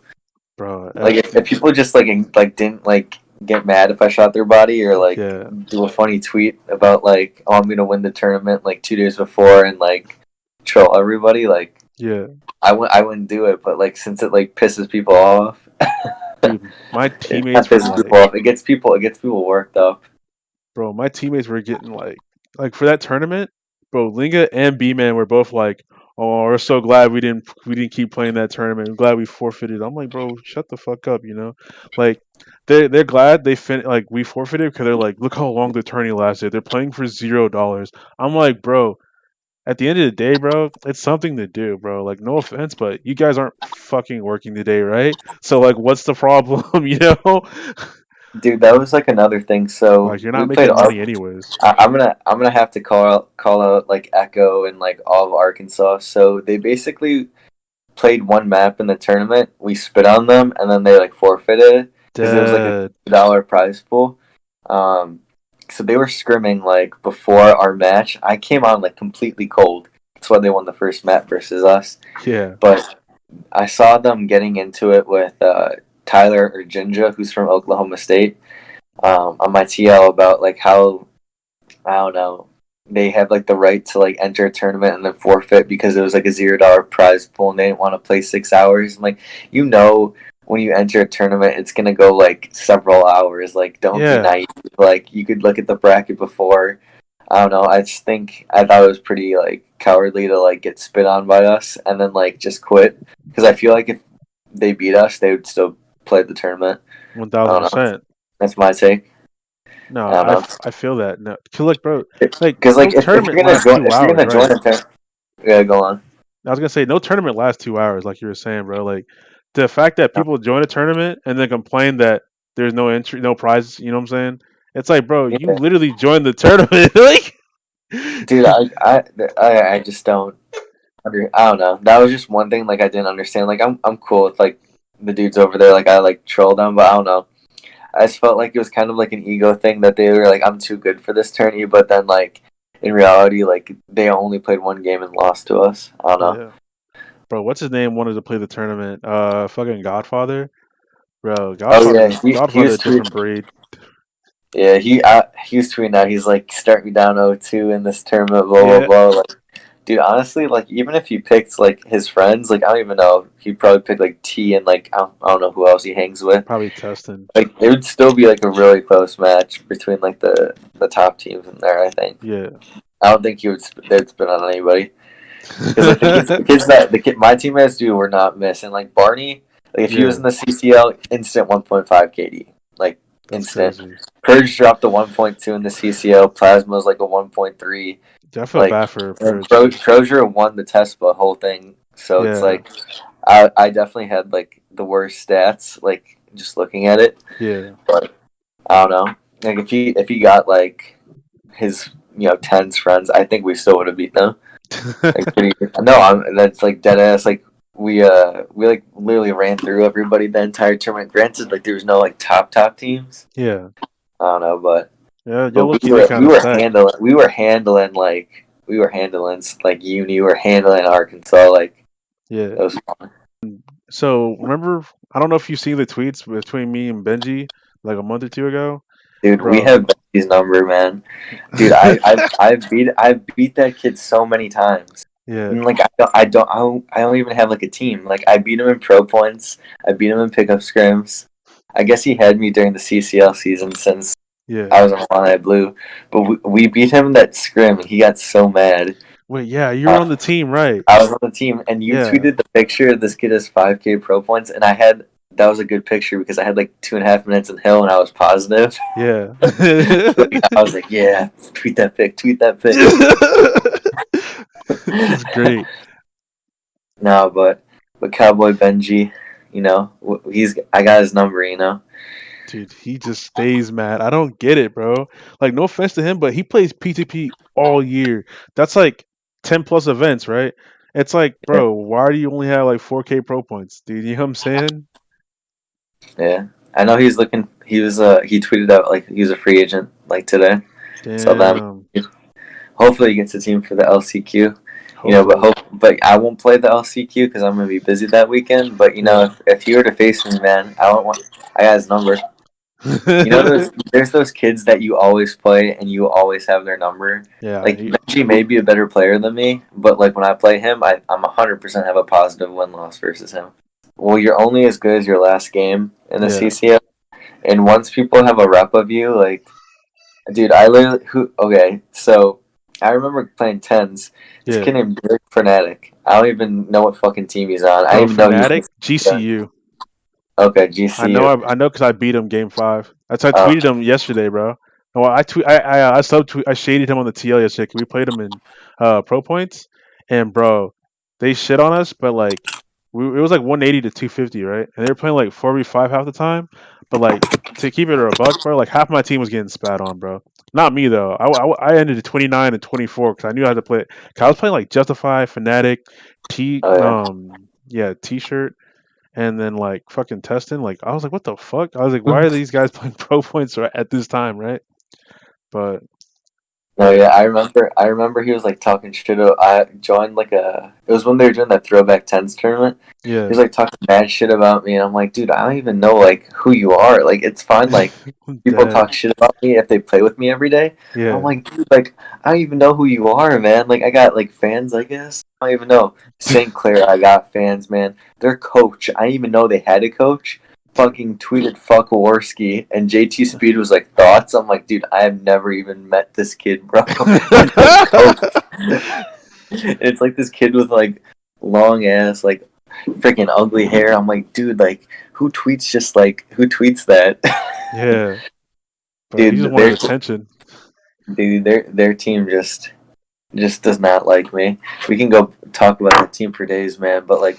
[SPEAKER 2] bro.
[SPEAKER 3] Like if people just like didn't like get mad if I shot their body or like
[SPEAKER 2] Yeah,
[SPEAKER 3] do a funny tweet about like, oh, I'm gonna win the tournament like 2 days before and like troll everybody, like
[SPEAKER 2] yeah,
[SPEAKER 3] I wouldn't do it. But like since it like pisses people off,
[SPEAKER 2] dude. My
[SPEAKER 3] it not
[SPEAKER 2] teammates were
[SPEAKER 3] pisses
[SPEAKER 2] like,
[SPEAKER 3] people off. It gets people worked up.
[SPEAKER 2] bro, my teammates were getting like for that tournament, bro. Linga and B Man were both like, "Oh, we're so glad we didn't keep playing that tournament. I'm glad we forfeited." I'm like, bro, shut the fuck up, you know? Like they're glad like we forfeited because they're like, look how long the tourney lasted. They're playing for $0. I'm like, bro. At the end of the day, bro, it's something to do, bro. Like, no offense, but you guys aren't fucking working today, right? So, like, what's the problem, you know?
[SPEAKER 3] Dude, that was like another thing. So
[SPEAKER 2] Like, you're
[SPEAKER 3] we
[SPEAKER 2] not
[SPEAKER 3] played
[SPEAKER 2] making
[SPEAKER 3] our.
[SPEAKER 2] money anyways.
[SPEAKER 3] I'm gonna have to call out like Echo and like all of Arkansas. So they basically played one map in the tournament. We spit on them, and then they like forfeited because it was like a
[SPEAKER 2] Dead.
[SPEAKER 3] $2 prize pool. Um, so they were scrimming like before our match. I came on like completely cold, That's why they won the first map versus us.
[SPEAKER 2] Yeah.
[SPEAKER 3] But I saw them getting into it with Tyler or Jinja, who's from Oklahoma State, on my TL about like how, I don't know, they had like the right to like enter a tournament and then forfeit because it was like a $0 prize pool and they didn't want to play 6 hours. I'm like, when you enter a tournament, it's gonna go like several hours. Like, don't be naive. Like, you could look at the bracket before. I don't know. I thought it was pretty like cowardly to like get spit on by us and then like just quit, because I feel like if they beat us, they would still play the tournament.
[SPEAKER 2] 1000%.
[SPEAKER 3] That's my take.
[SPEAKER 2] No,
[SPEAKER 3] I don't know.
[SPEAKER 2] I feel that. No, 'cause look, bro, like
[SPEAKER 3] Because
[SPEAKER 2] no
[SPEAKER 3] like if
[SPEAKER 2] tournament
[SPEAKER 3] you're gonna
[SPEAKER 2] lasts
[SPEAKER 3] join,
[SPEAKER 2] 2 hours, right?
[SPEAKER 3] a tournament, yeah, go on.
[SPEAKER 2] I was gonna say no tournament lasts 2 hours, like you were saying, bro. Like the fact that people join a tournament and then complain that there's no entry, no prizes. You know what I'm saying? It's like, bro, you
[SPEAKER 3] Yeah.
[SPEAKER 2] literally joined the tournament. Like,
[SPEAKER 3] Dude, I just don't. I don't know. That was just one thing like I didn't understand. Like I'm cool with like the dudes over there. Like I like troll them, but I don't know. I just felt like it was kind of like an ego thing that they were like, I'm too good for this tourney, but then like in reality, like they only played one game and lost to us. I don't know.
[SPEAKER 2] yeah, bro, what's his name wanted to play the tournament? Fucking Godfather, bro.
[SPEAKER 3] Oh yeah, he
[SPEAKER 2] Godfather,
[SPEAKER 3] was
[SPEAKER 2] a different breed.
[SPEAKER 3] yeah, he was tweeting out. He's like, start me down 0-2 in this tournament, blah blah
[SPEAKER 2] Yeah,
[SPEAKER 3] blah. Like, dude, honestly, like even if he picked like his friends, like I don't even know, he'd probably pick like T and like I don't know who else he hangs with.
[SPEAKER 2] probably testing.
[SPEAKER 3] Like it would still be like a really close match between like the top teams in there. I think.
[SPEAKER 2] Yeah.
[SPEAKER 3] I don't think they'd spin on anybody, because like the kid my teammates do were not missing. Like Barney, like if he was
[SPEAKER 2] Yeah,
[SPEAKER 3] in the CCL, instant 1.5 KD, like
[SPEAKER 2] that's
[SPEAKER 3] instant.
[SPEAKER 2] crazy.
[SPEAKER 3] Purge dropped a 1.2 in the CCL. Plasma's like a 1.3.
[SPEAKER 2] Yeah, I feel
[SPEAKER 3] Like,
[SPEAKER 2] bad for
[SPEAKER 3] and
[SPEAKER 2] Purge.
[SPEAKER 3] Crozier won the TESPA whole thing, so it's
[SPEAKER 2] Yeah,
[SPEAKER 3] like I definitely had like the worst stats, like just looking at it.
[SPEAKER 2] yeah.
[SPEAKER 3] But I don't know. Like if he got like his tens friends, I think we still would have beat them. Like pretty. No, that's like dead ass. Like we like literally ran through everybody the entire tournament. Granted, like there was no like top teams.
[SPEAKER 2] Yeah,
[SPEAKER 3] I don't know, but
[SPEAKER 2] yeah.
[SPEAKER 3] but
[SPEAKER 2] Yo, look, they kind
[SPEAKER 3] we
[SPEAKER 2] of
[SPEAKER 3] were
[SPEAKER 2] stacked.
[SPEAKER 3] handling like Uni. We're handling Arkansas. Like
[SPEAKER 2] Yeah.
[SPEAKER 3] it was fun.
[SPEAKER 2] So remember, I don't know if you've seen the tweets between me and Benji like a month or two ago,
[SPEAKER 3] Dude, we
[SPEAKER 2] bro.
[SPEAKER 3] have Becky's number, man. Dude, I beat that kid so many times.
[SPEAKER 2] Yeah,
[SPEAKER 3] And like I don't even have like a team. Like I beat him in pro points. I beat him in pickup scrims. I guess he had me during the CCL season since
[SPEAKER 2] yeah.
[SPEAKER 3] I was on Illini Blue. But we beat him in that scrim and he got so mad.
[SPEAKER 2] Wait, yeah, you were on the team, right?
[SPEAKER 3] I was on the team and you
[SPEAKER 2] Yeah,
[SPEAKER 3] tweeted the picture of this kid has 5K pro points, and that was a good picture because I had like 2.5 minutes in hill and I was positive.
[SPEAKER 2] yeah.
[SPEAKER 3] So, I was like, yeah, tweet that pic.
[SPEAKER 2] That's great.
[SPEAKER 3] No, but Cowboy Benji, I got his number.
[SPEAKER 2] Dude, he just stays mad. I don't get it, bro. Like, no offense to him, but he plays PTP all year. That's like 10 plus events, right? It's like, bro, why do you only have like 4K pro points, dude? You know what I'm saying?
[SPEAKER 3] Yeah, I know he's looking. He tweeted out like he was a free agent like today. So
[SPEAKER 2] Damn.
[SPEAKER 3] hopefully he gets a team for the LCQ.
[SPEAKER 2] Hopefully.
[SPEAKER 3] But I won't play the LCQ because I'm gonna be busy that weekend. But
[SPEAKER 2] Yeah.
[SPEAKER 3] if he were to face me, man, I got his number. There's those kids that you always play and you always have their number.
[SPEAKER 2] Yeah.
[SPEAKER 3] Like Benji may be a better player than me, but like when I play him, I'm 100% have a positive win loss versus him. Well, you're only as good as your last game in the
[SPEAKER 2] Yeah.
[SPEAKER 3] CCL, and once people have a rep of you, like, dude, okay, so I remember playing tens. This
[SPEAKER 2] Yeah.
[SPEAKER 3] kid named Derek Fanatic. I don't even know what fucking team he's on. I
[SPEAKER 2] Bro,
[SPEAKER 3] didn't even know
[SPEAKER 2] Fnatic,
[SPEAKER 3] he's
[SPEAKER 2] GCU.
[SPEAKER 3] okay,
[SPEAKER 2] I
[SPEAKER 3] GCU.
[SPEAKER 2] know. I know because I beat him game 5. I
[SPEAKER 3] Oh,
[SPEAKER 2] tweeted him yesterday, bro. Well, I subtweet. I shaded him on the TL yesterday. 'Cause we played him in pro points, and bro, they shit on us. But like, it was like 180 to 250, right? And they were playing like 4v5 half the time. But like, to keep it a buck, bro, like half my team was getting spat on, bro. Not me though. I ended at 29 and 24 because I knew I had to play. Cause I was playing like Justify, Fnatic,
[SPEAKER 3] oh
[SPEAKER 2] T-shirt, and then like fucking testing. Like I was like, what the fuck? I was like, why are these guys playing pro points at this time, right? But
[SPEAKER 3] No, yeah, I remember he was like talking shit. I joined like a. It was when they were doing that Throwback Tens tournament.
[SPEAKER 2] Yeah.
[SPEAKER 3] He was like talking mad shit about me, and I'm like, dude, I don't even know like who you are. Like, it's fine. Like, people
[SPEAKER 2] Dead.
[SPEAKER 3] talk shit about me if they play with me every day.
[SPEAKER 2] Yeah.
[SPEAKER 3] I'm like, dude, like, I don't even know who you are, man. Like, I got like fans, I guess. I don't even know. St. Clair, I got fans, man. Their coach, I didn't even know they had a coach. Fucking tweeted fuck Warski, and JT Speed was like, thoughts? I'm like, dude, I have never even met this kid, bro. It's like this kid with like long ass, like freaking ugly hair. I'm like, dude, like who tweets that?
[SPEAKER 2] Yeah. But he
[SPEAKER 3] Dude,
[SPEAKER 2] just wanted attention.
[SPEAKER 3] dude, their team just does not like me. We can go talk about the team for days, man. But like,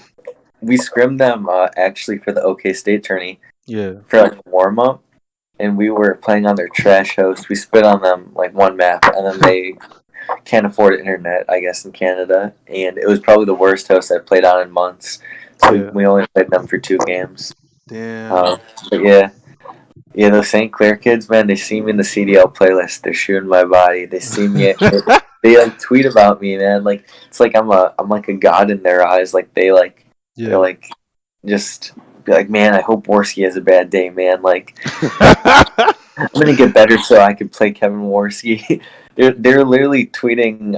[SPEAKER 3] we scrimmed them actually for the OK State tourney.
[SPEAKER 2] Yeah.
[SPEAKER 3] For like a warm up, and we were playing on their trash host. We spit on them like one map, and then they can't afford internet, I guess, in Canada. And it was probably the worst host I've played on in months. So
[SPEAKER 2] Yeah.
[SPEAKER 3] we only played them for 2 games.
[SPEAKER 2] Damn.
[SPEAKER 3] But yeah. Yeah, those St. Clair kids, man, they see me in the CDL playlist. They're shooting my body. They see me. They like tweet about me, man. Like it's like I'm like a god in their eyes. Like they're
[SPEAKER 2] Yeah.
[SPEAKER 3] like just be like, man, I hope Warski has a bad day, man. Like I'm gonna get better so I can play Kevin Warski. they're literally tweeting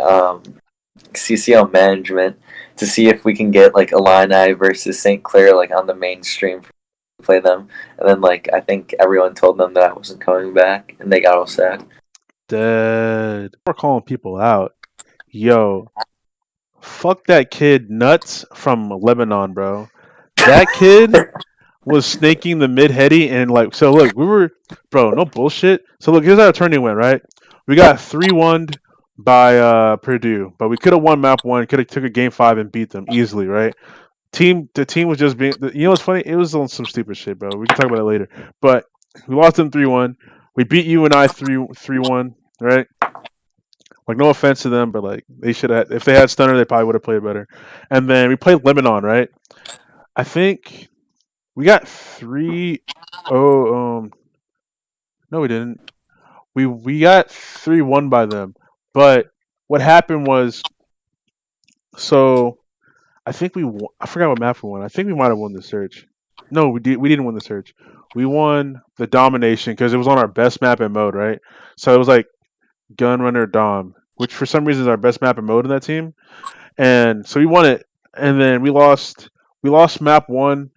[SPEAKER 3] CCL management to see if we can get like Illini versus St. Clair like on the mainstream to play them. And then like I think everyone told them that I wasn't coming back, and they got all sad.
[SPEAKER 2] Dead. We're calling people out. Yo, fuck that kid nuts from Lebanon, bro. That kid was snaking the mid heady and like so look, we were bro, no bullshit. So look, here's how the tourney went, right? We got 3-1 by Purdue, but we could have won map 1, could have took a game 5 and beat them easily, right? The team was just being you know what's funny? It was on some stupid shit, bro. We can talk about it later. But we lost them 3-1. We beat you and I 3-1, right? Like no offense to them, but like they should have if they had stunner, they probably would have played better. And then we played Lebanon, right? I think we got 3 oh no we didn't. We got 3-1 by them. But what happened was so I think I forgot what map we won. I think we might have won the search. No, we didn't win the search. We won the domination because it was on our best map and mode, right? So it was like Gunrunner Dom, which for some reason is our best map and mode in that team. And so we won it, and then we lost. We lost map 1.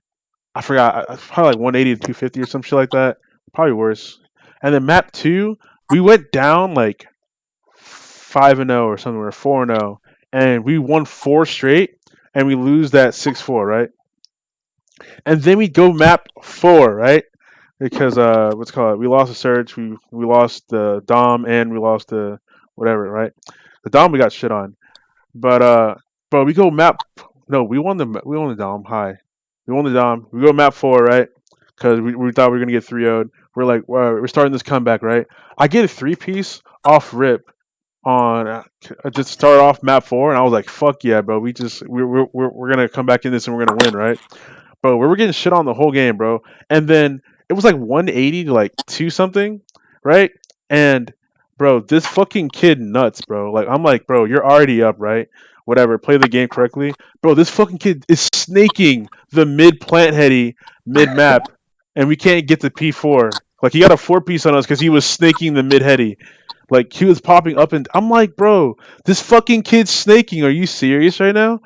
[SPEAKER 2] I forgot, probably like 180 to 250 or some shit like that. Probably worse. And then map 2, we went down like 5-0 or something, or 4-0, and we won 4 straight, and we lose that 6-4, right? And then we go map 4, right? Because what's it called? We lost the search, we lost the Dom, and we lost the whatever, right? The Dom we got shit on, but we go map. No, we won the Dom. Hi, we won the Dom. We go map 4, right? Because we thought we were gonna get 3-0'd. We're like, well, we're starting this comeback, right? I get a 3-piece off rip on just start off map 4, and I was like, fuck yeah, bro. We're gonna come back in this and we're gonna win, right? Bro, we were getting shit on the whole game, bro. And then it was like 180 to like 2 something, right? And bro, this fucking kid nuts, bro. Like I'm like, bro, you're already up, right? Whatever, play the game correctly. Bro, this fucking kid is snaking the mid plant heady mid map, and we can't get the P4. Like he got a 4-piece on us because he was snaking the mid heady. Like he was popping up, and I'm like, bro, this fucking kid's snaking. Are you serious right now?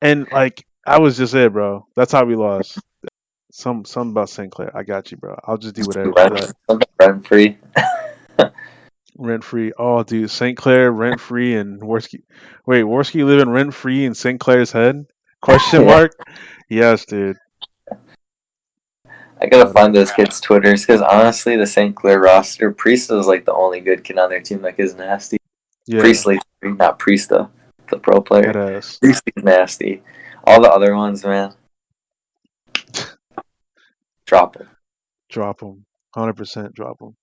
[SPEAKER 2] And like I was just it, bro. That's how we lost. Some about St. Clair. I got you, bro. I'll just do whatever for that.
[SPEAKER 3] Rent free.
[SPEAKER 2] Rent free. Oh, dude, St. Clair rent free and Warski. Wait, Warski living rent free in St. Clair's head? Question mark. Yes, dude.
[SPEAKER 3] I gotta find those kids' Twitters because honestly, the St. Clair roster, Priesta is like the only good kid on their team that is nasty.
[SPEAKER 2] Yeah.
[SPEAKER 3] Priestley, not Priesta, the pro player.
[SPEAKER 2] Deadass.
[SPEAKER 3] Priestley's nasty. All the other ones, man, drop them.
[SPEAKER 2] Drop them. 100% drop them.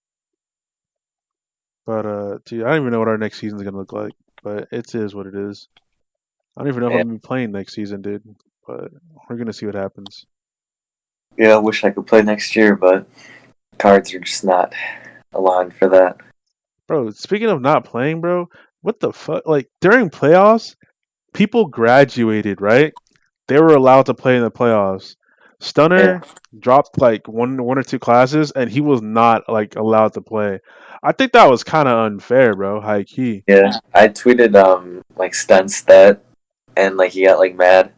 [SPEAKER 2] But dude, I don't even know what our next season's gonna look like. But it is what it is. I don't even know if I'm gonna be playing next season, dude. But we're gonna see what happens.
[SPEAKER 3] Yeah, I wish I could play next year, but cards are just not aligned for that.
[SPEAKER 2] Bro, speaking of not playing, bro, what the fuck? Like during playoffs, people graduated, right? They were allowed to play in the playoffs.
[SPEAKER 3] Yeah,
[SPEAKER 2] Stunner dropped like one or two classes, and he was not like allowed to play. I think that was kind of unfair, bro. High key.
[SPEAKER 3] yeah. I tweeted like stunts that, and like he got like mad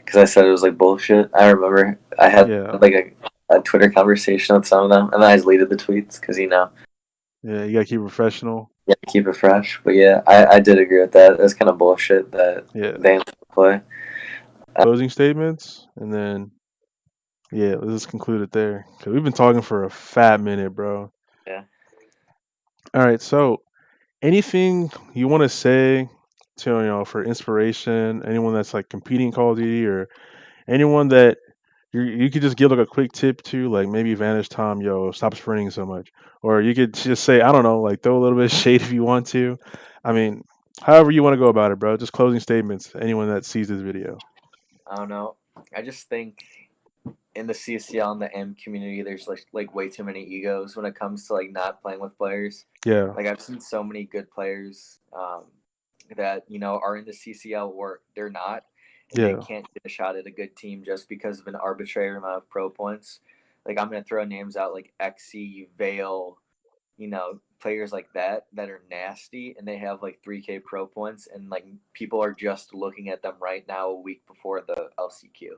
[SPEAKER 3] because I said it was like bullshit. I remember I had
[SPEAKER 2] Yeah,
[SPEAKER 3] like a Twitter conversation with some of them, and then I deleted the tweets because
[SPEAKER 2] yeah. You gotta keep it professional.
[SPEAKER 3] yeah, keep it fresh. But yeah, I did agree with that. It was kind of bullshit that
[SPEAKER 2] Yeah.
[SPEAKER 3] they didn't play.
[SPEAKER 2] Closing statements, and then yeah, let's just conclude it there. 'Cause we've been talking for a fat minute, bro.
[SPEAKER 3] Yeah.
[SPEAKER 2] All right, so anything you want to say to for inspiration, anyone that's like competing in Call of Duty, or anyone that you could just give like a quick tip to, like maybe Vanish Tom, yo, stop sprinting so much, or you could just say, I don't know, like throw a little bit of shade if you want to. I mean, however you want to go about it, bro. Just closing statements. Anyone that sees this video.
[SPEAKER 3] I don't know. I just think in the CCL and the M community, there's like way too many egos when it comes to like not playing with players.
[SPEAKER 2] Yeah,
[SPEAKER 3] Like I've seen so many good players that are in the CCL or they're not, and they
[SPEAKER 2] yeah,
[SPEAKER 3] can't get a shot at a good team just because of an arbitrary amount of pro points. Like I'm gonna throw names out like XC, Vale, players like that are nasty and they have like 3K pro points and like people are just looking at them right now a week before the LCQ.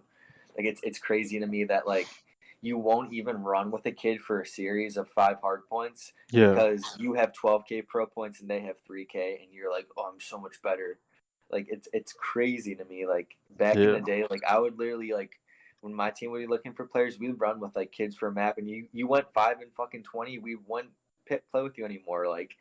[SPEAKER 3] Like it's crazy to me that like you won't even run with a kid for a series of 5 hard points
[SPEAKER 2] yeah,
[SPEAKER 3] because you have 12K pro points and they have 3K and you're like, "Oh, I'm so much better." Like it's crazy to me. Like back in
[SPEAKER 2] yeah,
[SPEAKER 3] the day, like I would literally like when my team would be looking for players, we'd run with like kids for a map and you went 5 and fucking 20, we wouldn't play with you anymore. Like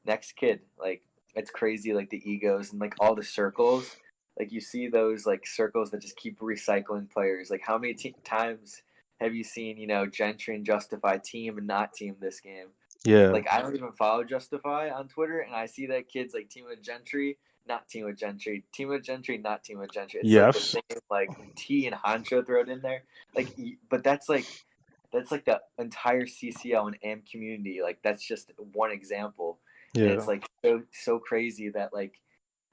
[SPEAKER 3] next kid, like it's crazy like the egos and like all the circles, like you see those like circles that just keep recycling players. Like how many times have you seen Gentry and Justify team and not team this game?
[SPEAKER 2] yeah,
[SPEAKER 3] Like I don't even follow Justify on Twitter and I see that kids like team with Gentry, not team with Gentry, team with Gentry, not team with Gentry. It's like the
[SPEAKER 2] yes,
[SPEAKER 3] same like T and Honcho thrown in there. Like but that's like the entire CCL and AM community. Like that's just one example, and
[SPEAKER 2] yeah.
[SPEAKER 3] it's like so crazy that like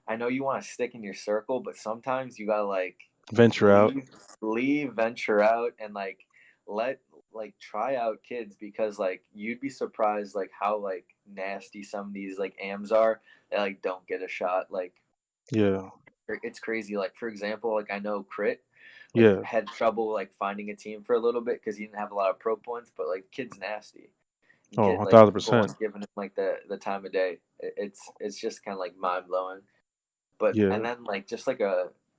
[SPEAKER 3] I know you want to stick in your circle, but sometimes you gotta like
[SPEAKER 2] Venture out.
[SPEAKER 3] leave, venture out, and like let like try out kids because like you'd be surprised like how like nasty some of these like AMs are that like don't get a shot. Like
[SPEAKER 2] Yeah,
[SPEAKER 3] it's crazy. Like for example, like I know Crit like
[SPEAKER 2] yeah.
[SPEAKER 3] had trouble like finding a team for a little bit because he didn't have a lot of pro points, but like kid's nasty. And
[SPEAKER 2] Oh,
[SPEAKER 3] kid
[SPEAKER 2] one
[SPEAKER 3] like
[SPEAKER 2] thousand
[SPEAKER 3] people
[SPEAKER 2] percent.
[SPEAKER 3] weren't giving him like the time of day. It's just kind of like mind blowing. But and
[SPEAKER 2] Yeah,
[SPEAKER 3] then like just like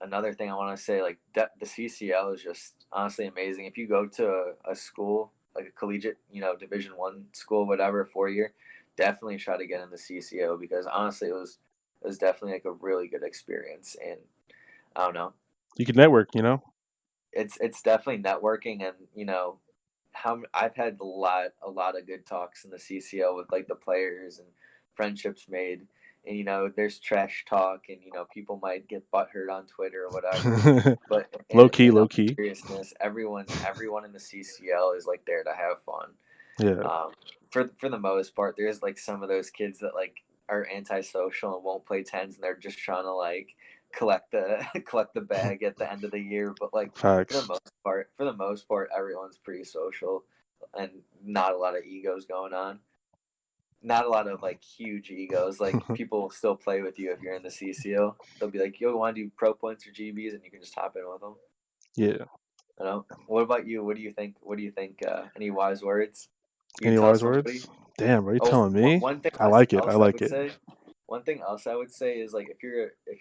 [SPEAKER 3] another thing I want to say like the CCL is just honestly amazing. If you go to a school like a collegiate Division 1 school whatever 4 year, definitely try to get in the CCO because honestly it was definitely like a really good experience and I don't know.
[SPEAKER 2] you can network. You know.
[SPEAKER 3] It's definitely networking and how I've had a lot of good talks in the CCO with like the players and friendships made and there's trash talk and people might get butthurt on Twitter or whatever but
[SPEAKER 2] Low
[SPEAKER 3] in
[SPEAKER 2] key,
[SPEAKER 3] all
[SPEAKER 2] low key.
[SPEAKER 3] seriousness everyone in the CCL is like there to have fun.
[SPEAKER 2] Yeah.
[SPEAKER 3] um, for the most part there's like some of those kids that like are antisocial and won't play tens and they're just trying to like collect the collect the bag at the end of the year but like
[SPEAKER 2] Facts.
[SPEAKER 3] for the most part everyone's pretty social and not a lot of egos going on, not a lot of like huge egos. Like people will still play with you if you're in the CCO. They'll be like, "Yo, want to do pro points or GBs?" and you can just hop in with them.
[SPEAKER 2] Yeah.
[SPEAKER 3] What about you? What do you think? Any wise words you
[SPEAKER 2] Any
[SPEAKER 3] tell
[SPEAKER 2] wise
[SPEAKER 3] somebody?
[SPEAKER 2] words? Damn, are you
[SPEAKER 3] Oh,
[SPEAKER 2] telling me?
[SPEAKER 3] one thing
[SPEAKER 2] I like it. I
[SPEAKER 3] else I
[SPEAKER 2] like
[SPEAKER 3] would
[SPEAKER 2] it.
[SPEAKER 3] say. One thing else I would say is like if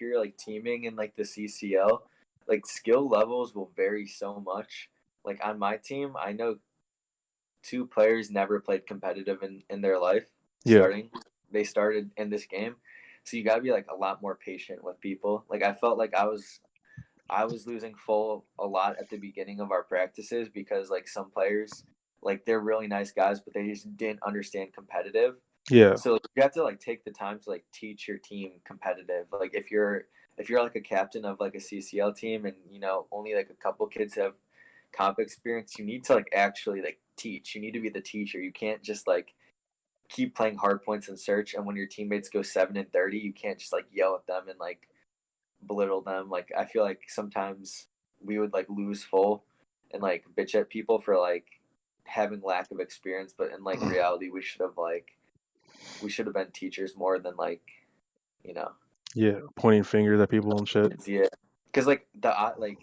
[SPEAKER 3] you're like teaming in like the CCL, like skill levels will vary so much. Like on my team, I know 2 players never played competitive in their life.
[SPEAKER 2] Yeah.
[SPEAKER 3] They started in this game, so you gotta be like a lot more patient with people. Like I felt like I was losing full a lot at the beginning of our practices because like some players like they're really nice guys but they just didn't understand competitive.
[SPEAKER 2] Yeah.
[SPEAKER 3] So like, you have to like take the time to like teach your team competitive. Like if you're like a captain of like a CCL team and only like a couple kids have comp experience, you need to like actually like teach. You need to be the teacher. You can't just like keep playing hard points and search, and when your teammates go 7 and 30, you can't just like yell at them and like belittle them. Like I feel like sometimes we would like lose full and like bitch at people for like having lack of experience, but in like reality we should have been teachers more than like, you know.
[SPEAKER 2] Yeah, pointing fingers at people and shit.
[SPEAKER 3] Yeah, because like like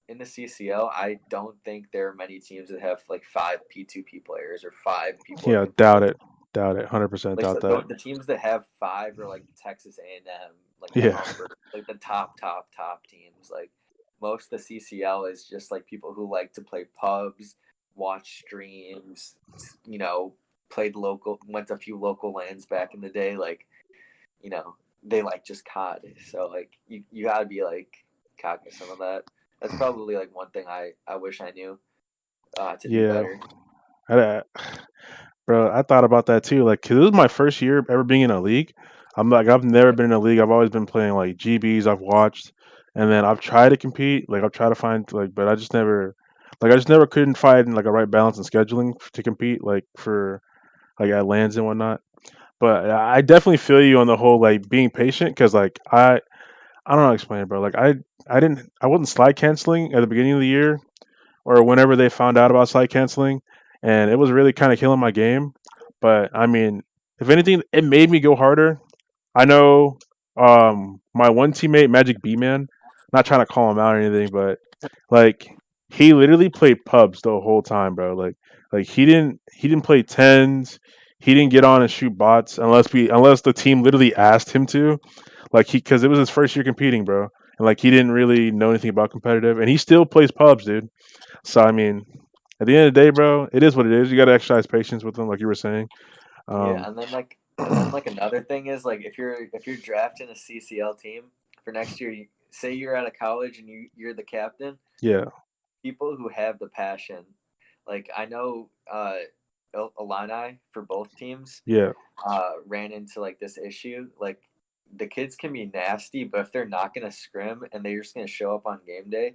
[SPEAKER 3] in the CCL, I don't think there are many teams that have like 5 P2P players or 5 people.
[SPEAKER 2] Yeah, doubt it, 100%
[SPEAKER 3] Like
[SPEAKER 2] doubt that.
[SPEAKER 3] the teams that have 5 are like Texas A&M, like the
[SPEAKER 2] Yeah,
[SPEAKER 3] like the top teams. Like most of the CCL is just like people who like to play pubs, watch streams, you know, went to a few local lands back in the day. Like, you know, they like just COD. So like you gotta be like cognizant of that. That's probably like one thing I wish I knew to do
[SPEAKER 2] yeah.
[SPEAKER 3] better.
[SPEAKER 2] Bro, I thought about that too. Like, 'cause this was my first year ever being in a league. I've never been in a league. I've always been playing like GBs. I've watched, and then I've tried to compete. Like, I've tried to find but I just never couldn't find like a right balance in scheduling to compete. Like for like at lands and whatnot. But I definitely feel you on the whole like being patient because like I don't know how to explain it, bro. Like I wasn't slide canceling at the beginning of the year or whenever they found out about slide canceling, and it was really kind of killing my game. But I mean, if anything, it made me go harder. I know my one teammate, Magic B Man, not trying to call him out or anything, but like he literally played pubs the whole time, bro. Like he didn't play tens. He didn't get on and shoot bots unless the team literally asked him to. Like because it was his first year competing, bro, and like he didn't really know anything about competitive, and he still plays pubs, dude. So I mean, at the end of the day, bro, it is what it is. You got to exercise patience with them, like you were saying.
[SPEAKER 3] Yeah,
[SPEAKER 2] Um,
[SPEAKER 3] and then like another thing is like if you're drafting a CCL team for next year, say you're out of college and you're the captain.
[SPEAKER 2] yeah,
[SPEAKER 3] People who have the passion, like I know Illini for both teams
[SPEAKER 2] yeah,
[SPEAKER 3] ran into like this issue. Like the kids can be nasty, but if they're not gonna scrim and they're just gonna show up on game day,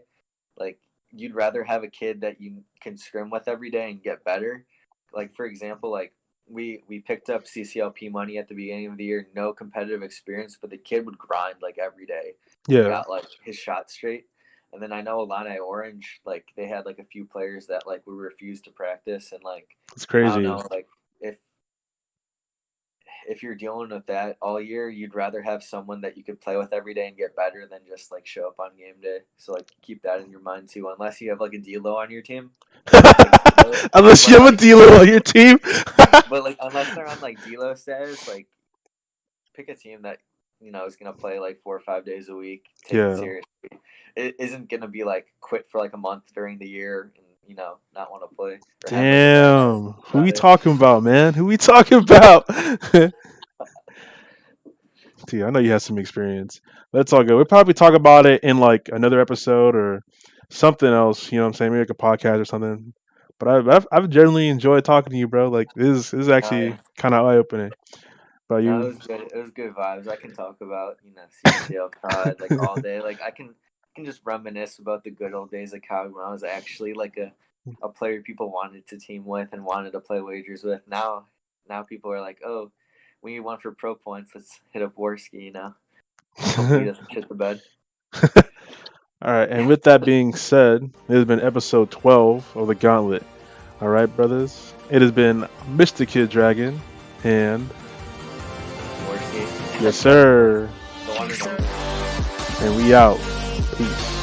[SPEAKER 3] like you'd rather have a kid that you can scrim with every day and get better. Like for example, like we picked up CCLP money at the beginning of the year, no competitive experience, but the kid would grind like every day.
[SPEAKER 2] yeah.
[SPEAKER 3] Got like his shot straight. And then I know Illini Orange, like they had like a few players that like we refused to practice, and like
[SPEAKER 2] It's
[SPEAKER 3] I don't
[SPEAKER 2] crazy.
[SPEAKER 3] know, like if you're dealing with that all year, you'd rather have someone that you could play with every day and get better than just like show up on game day. So like keep that in your mind too. Unless you have like a D-Lo on your team,
[SPEAKER 2] Unless you have a dealer on your team.
[SPEAKER 3] but like unless they're on like D-Lo status, like pick a team that you know is gonna play like 4 or 5 days a week. Take it
[SPEAKER 2] Yeah.
[SPEAKER 3] seriously. It isn't gonna be like quit for like a month during the year and you know not want to play. Or have, like,
[SPEAKER 2] Damn. Who we
[SPEAKER 3] about it.
[SPEAKER 2] talking about, man? Who we talking about? Dude, I know you have some experience. That's all good. We'll probably talk about it in like another episode or something else. You know what I'm saying? Maybe like a podcast or something. But I've generally enjoyed talking to you, bro. Like this is actually kind of eye opening. But
[SPEAKER 3] No, it
[SPEAKER 2] you,
[SPEAKER 3] was good. It was good vibes. I can talk about you know CCL COD like all day. Like I can just reminisce about the good old days of COD when I was actually like a player people wanted to team with and wanted to play wagers with. Now people are like, oh, we need one for pro points. Let's hit up Warski. You know, hopefully he doesn't shit the bed.
[SPEAKER 2] all right. And with that being said, it has been episode 12 of the Gauntlet. All right, brothers. It has been Mr.kiddragon and
[SPEAKER 3] Warski.
[SPEAKER 2] yes, sir.
[SPEAKER 3] The one and only.
[SPEAKER 2] And we out. Peace.